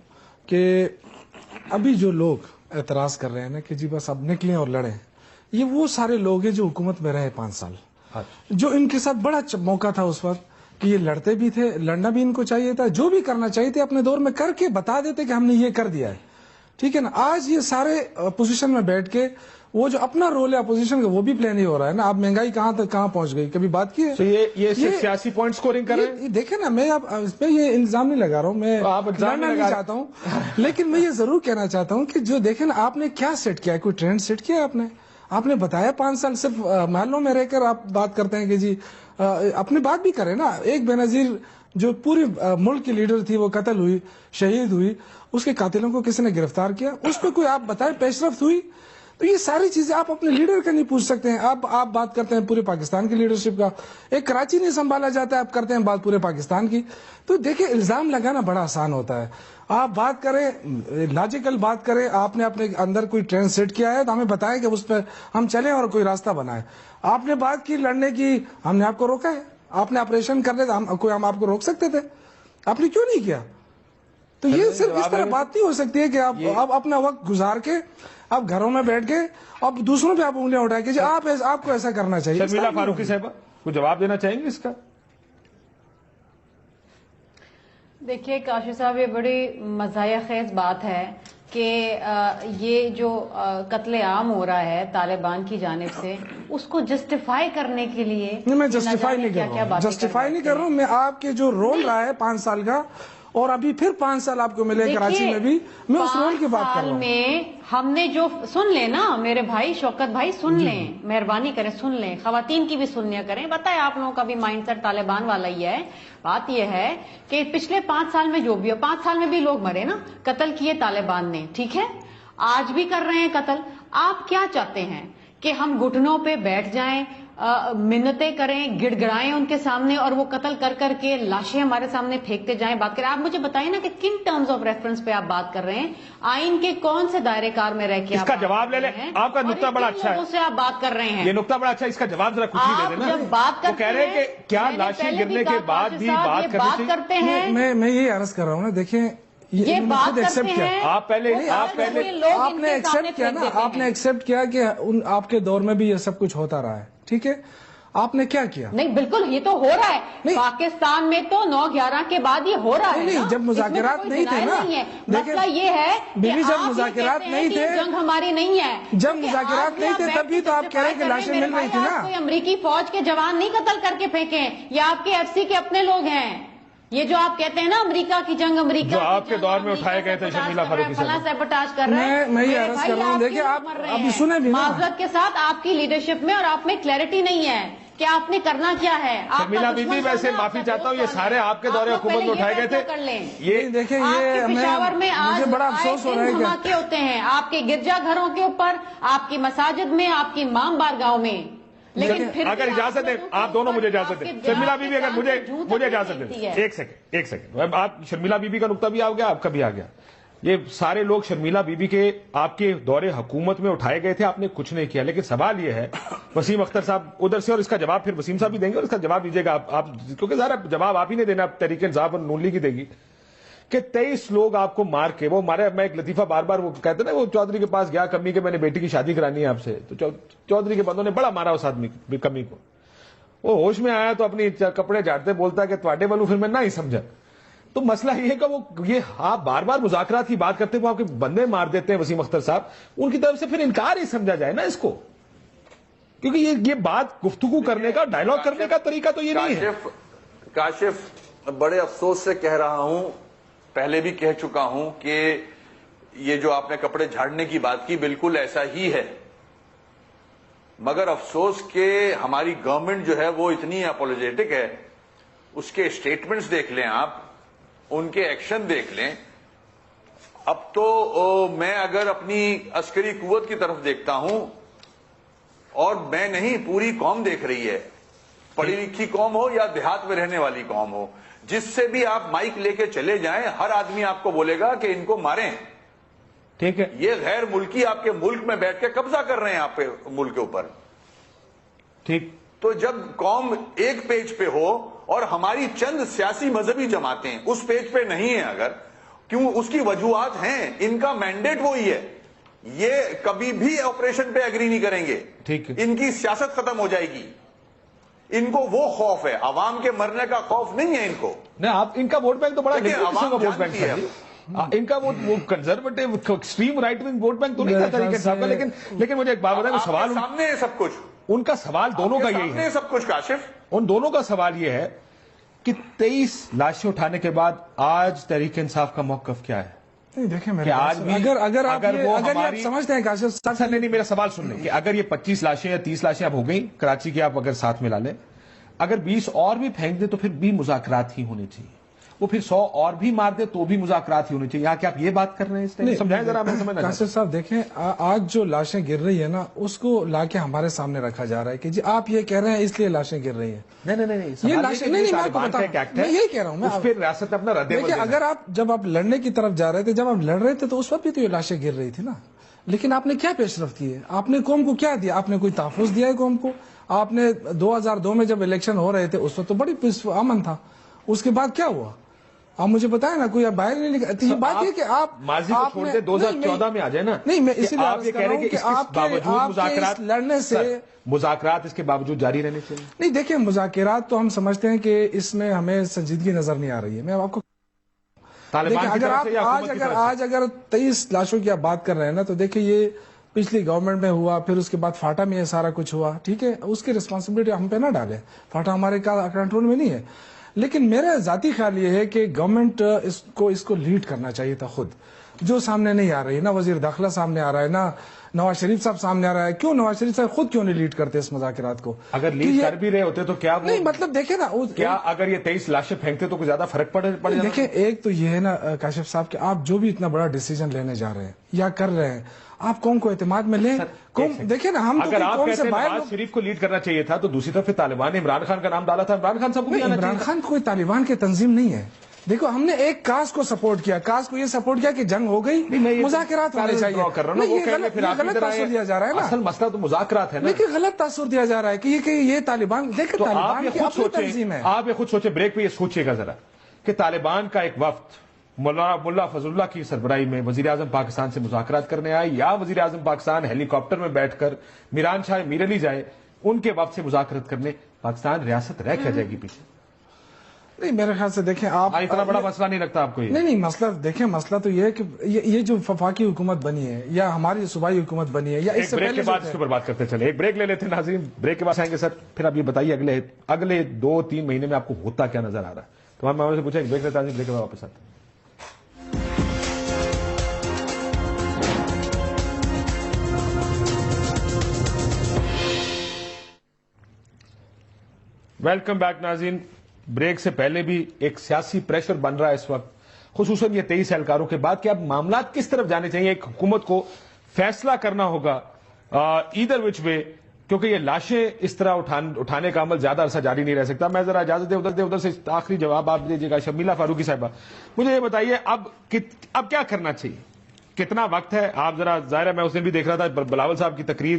کہ ابھی جو لوگ اعتراض کر رہے ہیں نا کہ جی بس اب نکلیں اور لڑیں, یہ وہ سارے لوگ ہیں جو حکومت میں رہے 5 سال, جو ان کے ساتھ بڑا موقع تھا اس وقت کہ یہ لڑتے بھی تھے, لڑنا بھی ان کو چاہیے تھا, جو بھی کرنا چاہیے تھے اپنے دور میں کر کے بتا دیتے کہ ہم نے یہ کر دیا ہے. ٹھیک ہے نا, آج یہ سارے اپوزیشن میں بیٹھ کے وہ جو اپنا رول ہے اپوزیشن کا وہ بھی پلے نہیں ہو رہا ہے نا. اب مہنگائی کہاں تک کہاں پہنچ گئی, کبھی بات کی ہے؟ یہ سیاسی پوائنٹ سکورنگ کر رہے ہیں. دیکھیں نا, میں اب اس پہ یہ الزام نہیں لگا رہا ہوں, میں لڑنا نہیں چاہتا ہوں, لیکن میں یہ ضرور کہنا چاہتا ہوں کہ جو دیکھیں نا, آپ نے کیا سیٹ کیا ہے, کوئی ٹرینڈ سیٹ کیا ہے آپ نے بتایا 5 سال صرف محلوں میں رہ کر آپ بات کرتے ہیں کہ جی اپنی بات بھی کریں نا. ایک بے نظیر جو پوری ملک کی لیڈر تھی وہ قتل ہوئی, شہید ہوئی, اس کے قاتلوں کو کسی نے گرفتار کیا, اس پہ کوئی آپ بتائیں پیش رفت ہوئی؟ تو یہ ساری چیزیں آپ اپنے لیڈر کا نہیں پوچھ سکتے ہیں. آپ بات کرتے ہیں پورے پاکستان کی لیڈرشپ کا, ایک کراچی نہیں سنبھالا جاتا ہے, آپ کرتے ہیں بات پورے پاکستان کی. تو دیکھیں الزام لگانا بڑا آسان ہوتا ہے. آپ بات کریں, لاجیکل بات کریں, آپ نے اپنے اندر کوئی ٹرینڈ سیٹ کیا ہے تو ہمیں بتائیں کہ اس پہ ہم چلیں اور کوئی راستہ بنائیں. آپ نے بات کی لڑنے کی, ہم نے آپ کو روکا ہے. آپ نے آپریشن کرنے تھا, ہم آپ کو روک سکتے تھے, آپ نے کیوں نہیں کیا؟ تو یہ صرف اس طرح بات نہیں ہو سکتی ہے کہ آپ اپنا وقت گزار کے آپ گھروں میں بیٹھ کے اب دوسروں پہ آپ انگلیاں اٹھائیں کہ آپ کو ایسا کرنا چاہیے. شرمیلا فاروقی صاحبہ کو جواب دینا چاہیں گے اس کا؟ دیکھیے کاشف صاحب, یہ بڑی مزاحیہ خیز بات ہے کہ یہ جو قتل عام ہو رہا ہے طالبان کی جانب سے اس کو جسٹیفائی کرنے کے لیے؟ نہیں، میں جسٹیفائی نہیں کر رہا ہوں، جسٹیفائی نہیں کر رہا ہوں میں. آپ کے جو رول رہا ہے 5 سال کا، اور ابھی پھر 5 سال آپ کو ملے کراچی میں بھی، میں اس رول کی بات کر رہا ہوں. میں ہم نے جو سن لیں نا میرے بھائی شوکت بھائی، سن لیں، مہربانی کریں سن لیں، خواتین کی بھی سنیا کریں. بتائیں آپ لوگوں کا بھی مائنڈ سیٹ طالبان والا ہی ہے. بات یہ ہے کہ پچھلے 5 سال میں جو بھی ہو، 5 سال میں بھی لوگ مرے نا، قتل کیے طالبان نے، ٹھیک ہے، آج بھی کر رہے ہیں قتل. آپ کیا چاہتے ہیں کہ ہم گھٹنوں پہ بیٹھ جائیں، منتیں کریں، گڑ گڑائیں ان کے سامنے، اور وہ قتل کر کر کے لاشیں ہمارے سامنے پھینکتے جائیں، بات کریں؟ آپ مجھے بتائیں نا کہ کن ٹرمز آف ریفرنس پہ آپ بات کر رہے ہیں، آئین کے کون سے دائرے کار میں رہ کے اس کا جواب لے لیں. آپ کا نقطہ بڑا اچھا ہے، اس سے آپ بات کر رہے ہیں، یہ نقطہ بڑا اچھا ہے، اس کا جواب ذرا کچھ ہی دے دینا. جب بات وہ کہہ رہے ہیں کہ کیا لاشیں گرنے کے بعد بھی بات کرتے ہیں؟ میں یہ عرض کر رہا ہوں نا، دیکھیں یہ بات کرتے ہیں. آپ پہلے آپ نے ایکسپٹ کیا نا، آپ نے ایکسپٹ کیا کہ آپ کے دور میں بھی یہ سب کچھ ہوتا رہا ہے، ٹھیک ہے. آپ نے کیا کیا؟ نہیں بالکل، یہ تو ہو رہا ہے پاکستان میں، تو 9/11 کے بعد یہ ہو رہا ہے. نہیں، جب مذاکرات نہیں تھے نا، مسئلہ یہ ہے کہ جب مذاکرات نہیں تھے، جنگ ہماری نہیں ہے، جب مذاکرات نہیں تھے تب بھی تو آپ کہہ رہے ہیں کہ لاشیں مل رہی تھی نا. کوئی امریکی فوج کے جوان نہیں قتل کر کے پھینکے، یہ آپ کے ایف سی کے اپنے لوگ ہیں. یہ جو آپ کہتے ہیں نا امریکہ کی جنگ، امریکہ جو آپ کے دور میں اٹھائے گئے تھے شرمیلا فاروقی فلاں سیبوٹاج کر رہے ہیں. میں یہ عرض کر رہا ہوں، دیکھیں آپ ابھی سنیں بھی نا، معذرت کے ساتھ آپ کی لیڈرشپ میں اور آپ میں کلیئرٹی نہیں ہے کہ آپ نے کرنا کیا ہے. شرمیلا بی بی، ویسے معافی چاہتا ہوں، یہ سارے آپ کے دور حکومت میں اٹھائے گئے تھے. یہ دیکھیں، یہ پشاور میں مجھے بڑا افسوس ہو رہا ہے کہ دھماکے ہوتے ہیں آپ کے گرجا گھروں کے اوپر، آپ کی مساجد میں، آپ کی امام بارگاہوں میں. لیکن اگر اجازت دیں آپ دونوں، مجھے اجازت دیں شرمیلا بی بی، اگر مجھے اجازت دیں ایک سیکنڈ. آپ شرمیلا بی بی کا نقطہ بھی آ گیا، آپ کا بھی آ گیا. یہ سارے لوگ شرمیلا بی بی کے آپ کے دور حکومت میں اٹھائے گئے تھے، آپ نے کچھ نہیں کیا. لیکن سوال یہ ہے، وسیم اختر صاحب ادھر سے، اور اس کا جواب پھر وسیم صاحب بھی دیں گے، اور اس کا جواب دیجیے گا آپ، کیونکہ ذرا جواب آپ ہی نہیں دینا، تحریک انصاف اور نون لیگ کی دے گی. کہ 23 لوگ آپ کو مار کے، وہ مارے. میں ایک لطیفہ بار بار وہ کہتے نا، وہ چودھری کے پاس گیا کمی کے، میں نے بیٹی کی شادی کرانی ہے آپ سے، تو چودھری کے بندوں نے بڑا مارا اس آدمی کمی کو. وہ ہوش میں آیا تو اپنی کپڑے جھاڑتے بولتا ہے کہ تواڈے والوں پھر میں نہ ہی سمجھا. تو مسئلہ یہ ہے کہ وہ یہ آپ بار بار مذاکرات کی بات کرتے، وہ آپ کے بندے مار دیتے ہیں وسیم اختر صاحب، ان کی طرف سے پھر انکار ہی سمجھا جائے نا اس کو، کیونکہ یہ بات گفتگو کرنے کا، ڈائیلاگ کرنے کا طریقہ تو یہ نہیں ہے. کاشف، بڑے افسوس سے کہہ رہا ہوں، پہلے بھی کہہ چکا ہوں کہ یہ جو آپ نے کپڑے جھاڑنے کی بات کی بالکل ایسا ہی ہے، مگر افسوس کہ ہماری گورنمنٹ جو ہے وہ اتنی اپولوجیٹک ہے. اس کے اسٹیٹمنٹس دیکھ لیں آپ، ان کے ایکشن دیکھ لیں. اب تو میں اگر اپنی عسکری قوت کی طرف دیکھتا ہوں، اور میں نہیں، پوری قوم دیکھ رہی ہے، پڑھی لکھی قوم ہو یا دیہات میں رہنے والی قوم ہو، جس سے بھی آپ مائک لے کے چلے جائیں، ہر آدمی آپ کو بولے گا کہ ان کو ماریں. ٹھیک ہے، یہ غیر ملکی آپ کے ملک میں بیٹھ کے قبضہ کر رہے ہیں آپ کے ملک کے اوپر. ٹھیک. تو جب قوم ایک پیج پہ ہو اور ہماری چند سیاسی مذہبی جماعتیں اس پیج پہ نہیں ہیں، اگر کیوں، اس کی وجوہات ہیں، ان کا مینڈیٹ وہی ہے، یہ کبھی بھی آپریشن پہ ایگری نہیں کریں گے. ٹھیک ہے، ان کی سیاست ختم ہو جائے گی. ان کو وہ خوف ہے، عوام کے مرنے کا خوف نہیں ہے ان کو. نہیں، آپ ان کا ووٹ بینک تو بڑا ووٹ بینک ہے، ان کا وہ conservative extreme right wing vote bank تو نہیں تھا طریقے صاحب کا. لیکن مجھے ایک بات بتائیں، سوال سامنے ہے سب کچھ، ان کا سوال دونوں کا یہی ہے، سب کچھ کاشف، ان دونوں کا سوال یہ ہے کہ 23 لاشیں اٹھانے کے بعد آج تحریک انصاف کا موقف کیا ہے؟ نہیں دیکھیں، اگر آپ سمجھتے ہیں کاشف صاحب، نہیں، میرا سوال سن لیں کہ اگر یہ 25 لاشیں یا 30 لاشیں اب ہو گئیں کراچی کی، آپ اگر ساتھ ملا لیں، اگر 20 اور بھی پھینک دیں تو پھر بھی مذاکرات ہی ہونے چاہیے. وہ پھر 100 اور بھی مار دے تو بھی مذاکرات ہی ہونے چاہیے. یہاں کہ آپ یہ بات کر رہے ہیں، سمجھائیں ذرا، میں سمجھنا. کاشف صاحب دیکھیں، آج جو لاشیں گر رہی ہیں نا، اس کو لا کے ہمارے سامنے رکھا جا رہا ہے کہ جی آپ یہ کہہ رہے ہیں اس لیے لاشیں گر رہی ہیں. نہیں، یہ لاشیں نہیں، میں یہی کہہ رہا ہوں، اس پہ ریاست اپنا رد عمل. دیکھیں، اگر جب آپ لڑنے کی طرف جا رہے تھے، جب آپ لڑ رہے تھے تو اس وقت بھی تو یہ لاشیں گر رہی تھی نا. لیکن آپ نے کیا پیش رفت کی ہے؟ آپ نے قوم کو کیا دیا؟ آپ نے کوئی تحفظ دیا ہے قوم کو؟ آپ نے 2002 میں جب الیکشن ہو رہے تھے اس وقت تو بڑی امن تھا. اس کے بعد کیا ہوا؟ آپ مجھے بتائیں نا، کوئی باہر نہیں نکلا. یہ بات ہے کہ آپ ماضی کو چھوڑ دے، 2014 میں آ جائے نا. نہیں، میں اسی لیے آپ یہ کہہ رہے ہیں کہ اس باوجود مذاکرات لڑنے سے، مذاکرات اس کے باوجود جاری رہنے چاہیے. نہیں دیکھیں، مذاکرات تو ہم سمجھتے ہیں کہ اس میں ہمیں سنجیدگی نظر نہیں آ رہی ہے. میں آپ کو آج اگر 23 لاشوں کی آپ بات کر رہے ہیں نا، تو دیکھیں یہ پچھلی گورنمنٹ میں ہوا، پھر اس کے بعد فاٹا میں یہ سارا کچھ ہوا، ٹھیک ہے، اس کی ریسپانسبلٹی ہم پہ نہ ڈالیں، فاٹا ہمارے کنٹرول میں نہیں ہے. لیکن میرا ذاتی خیال یہ ہے کہ گورنمنٹ اس کو لیڈ کرنا چاہیے تھا خود، جو سامنے نہیں آ رہی، نہ وزیر داخلہ سامنے آ رہا ہے، نہ نواز شریف صاحب سامنے آ رہا ہے. کیوں نواز شریف صاحب خود کیوں نہیں لیڈ کرتے اس مذاکرات کو؟ اگر لیڈ کر بھی رہے ہوتے تو کیا نہیں، مطلب دیکھیں نا، کیا اگر یہ 23 لاشیں پھینکتے تو کچھ زیادہ فرق پڑ جاتا؟ دیکھیں، ایک تو یہ ہے نا کاشف صاحب کہ آپ جو بھی اتنا بڑا ڈیسیجن لینے جا رہے ہیں یا کر رہے ہیں، آپ قوم کو اعتماد میں لیں. دیکھیں نا، ہم اگر آپ کہتے ہیں نواز شریف کو لیڈ کرنا چاہیے تھا، تو دوسری طرف طالبان نے عمران خان کا نام ڈالا تھا. عمران خان صاحب کو عمران خان کوئی طالبان کی تنظیم نہیں ہے. دیکھو، ہم نے ایک کاز کو سپورٹ کیا، کاز کو یہ سپورٹ کیا کہ جنگ ہو گئی، مذاکرات ہونے چاہیے. غلط تاثر دیا جا رہا ہے نا، اصل مسئلہ تو مذاکرات ہے نا. لیکن غلط تاثر دیا جا رہا ہے کہ یہ طالبان، دیکھیں طالبان کی اپنی تنظیم ہے. آپ یہ خود سوچیں، بریک پہ یہ سوچئے گا ذرا کہ طالبان کا ایک وفد ملا فضل اللہ کی سربراہی میں وزیر اعظم پاکستان سے مذاکرات کرنے آئے، یا وزیر اعظم پاکستان ہیلی کاپٹر میں بیٹھ کر میران شاہ میر علی جائے ان کے وفد سے مذاکرات کرنے، پاکستان ریاست رہ کیا جائے گی پیچھے؟ نہیں، میرے خیال سے دیکھیں آپ، اتنا بڑا مسئلہ نہیں لگتا آپ کو یہ؟ نہیں، مسئلہ دیکھیں، مسئلہ تو یہ ہے کہ یہ جو وفاقی حکومت بنی ہے یا ہماری صوبائی حکومت بنی ہے، یا اس سے بریک کے بعد اس کے اوپر بات کرتے چلے. ایک بریک لے لیتے ہیں ناظرین، بریک کے بعد آئیں گے. سر پھر آپ یہ بتائیے اگلے 2-3 مہینے میں آپ کو ہوتا کیا نظر آ رہا ہے؟ تمام معاملے سے پوچھا. ایک بریک لیتے ہیں، بریک کے بعد واپس آتے ہیں. ویلکم بیک ناظرین. بریک سے پہلے بھی ایک سیاسی پریشر بن رہا ہے اس وقت، خصوصاً یہ 23 اہلکاروں کے بعد، کہ اب معاملات کس طرف جانے چاہیے. ایک حکومت کو فیصلہ کرنا ہوگا ایدر وچ وے، کیونکہ یہ لاشیں اس طرح اٹھانے کا عمل زیادہ عرصہ جاری نہیں رہ سکتا. میں ذرا اجازت دیں ادھر سے آخری جواب آپ دیجیے گا. شمیلہ فاروقی صاحبہ، مجھے یہ بتائیے اب کیا کرنا چاہیے، کتنا وقت ہے؟ آپ ذرا، ظاہر ہے میں اس دن بھی دیکھ رہا تھا بلاول صاحب کی تقریر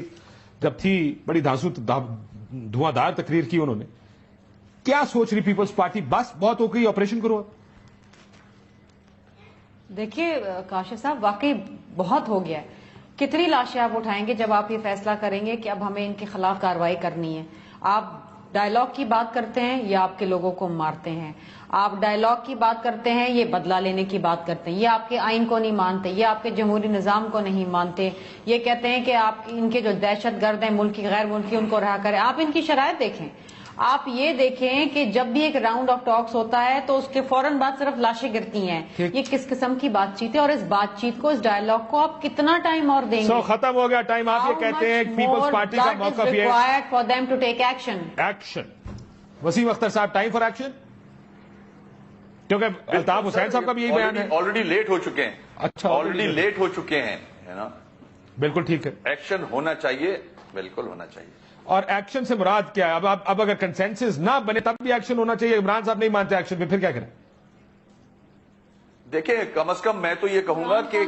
جب تھی، بڑی دھواں دار تقریر کی انہوں نے. کیا سوچ رہی پیپلز پارٹی؟ بس بہت ہو گئی، آپریشن کرو. دیکھیے کاشف صاحب، واقعی بہت ہو گیا ہے. کتنی لاشیں آپ اٹھائیں گے جب آپ یہ فیصلہ کریں گے کہ اب ہمیں ان کے خلاف کارروائی کرنی ہے؟ آپ ڈائیلاگ کی بات کرتے ہیں یا آپ کے لوگوں کو مارتے ہیں؟ آپ ڈائیلاگ کی بات کرتے ہیں، یہ بدلہ لینے کی بات کرتے ہیں، یہ آپ کے آئین کو نہیں مانتے، یہ آپ کے جمہوری نظام کو نہیں مانتے، یہ کہتے ہیں کہ آپ ان کے جو دہشت گرد ہیں ملکی غیر ملکی ان کو رہا کریں. آپ ان کی شرائط دیکھیں. آپ یہ دیکھیں کہ جب بھی ایک راؤنڈ آف ٹاکس ہوتا ہے تو اس کے فوراً بعد صرف لاشیں گرتی ہیں. یہ کس قسم کی بات چیت ہے؟ اور اس بات چیت کو، اس ڈائیلاگ کو آپ کتنا ٹائم اور دیں گے؟ ختم ہو گیا ٹائم. آپ یہ کہتے ہیں پیپلز پارٹی کا موقف یہ ہے for them to take action. Waseem Akhtar صاحب، ٹائم فار ایکشن، کیونکہ الطاف حسین صاحب کا بھی یہی بیان ہے. آلریڈی لیٹ ہو چکے ہیں. اچھا، آلریڈی لیٹ ہو چکے ہیں، ہے نا. بالکل ٹھیک ہے، ایکشن ہونا چاہیے، بالکل ہونا چاہیے. اور ایکشن سے مراد کیا ہے؟ اب اگر کنسنسس نہ بنے تب بھی ایکشن ہونا چاہیے. عمران صاحب نہیں مانتے ایکشن پہ، پھر کیا کریں؟ دیکھیں، کم از کم میں تو یہ کہوں گا کہ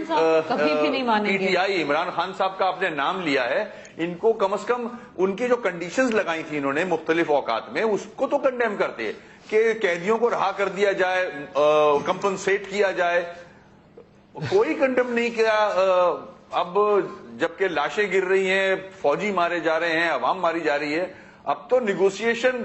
P T I, Imran Khan صاحب کا آپ نے نام لیا ہے، ان کو کم از کم ان کی جو کنڈیشنز لگائی تھی انہوں نے مختلف اوقات میں، اس کو تو کنڈیم کرتے کہ قیدیوں کو رہا کر دیا جائے، کمپنسیٹ کیا جائے. کوئی کنڈیم نہیں کیا. اب جبکہ لاشیں گر رہی ہیں، فوجی مارے جا رہے ہیں، عوام ماری جا رہی ہے، اب تو نیگوسیشن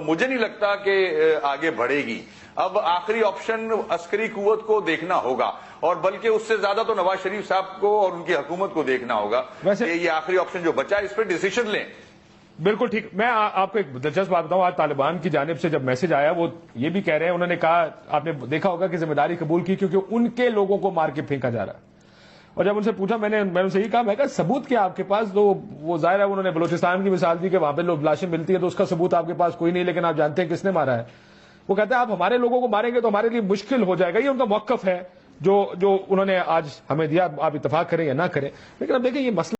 مجھے نہیں لگتا کہ آگے بڑھے گی. اب آخری آپشن عسکری قوت کو دیکھنا ہوگا، اور بلکہ اس سے زیادہ تو نواز شریف صاحب کو اور ان کی حکومت کو دیکھنا ہوگا کہ یہ آخری آپشن جو بچا ہے اس پہ ڈیسیشن لیں. بالکل ٹھیک. میں آپ کو ایک دلچسپ بات بتاؤں. آج طالبان کی جانب سے جب میسج آیا، وہ یہ بھی کہہ رہے ہیں، انہوں نے کہا، آپ نے دیکھا ہوگا کہ ذمہ داری قبول کی کیونکہ ان کے لوگوں کو مار کے پھینکا جا رہا ہے. اور جب ان سے پوچھا، میں نے ان سے یہ کہا، میں کہا ثبوت کیا آپ کے پاس؟ تو وہ ظاہر ہے انہوں نے بلوچستان کی مثال دی کہ وہاں پہ لوگ لاشیں ملتی ہیں، تو اس کا ثبوت آپ کے پاس کوئی نہیں، لیکن آپ جانتے ہیں کس نے مارا ہے. وہ کہتے ہیں آپ ہمارے لوگوں کو ماریں گے تو ہمارے لیے مشکل ہو جائے گا. یہ ان کا موقف ہے جو انہوں نے آج ہمیں دیا. آپ اتفاق کریں یا نہ کریں، لیکن اب دیکھیں یہ مسئلہ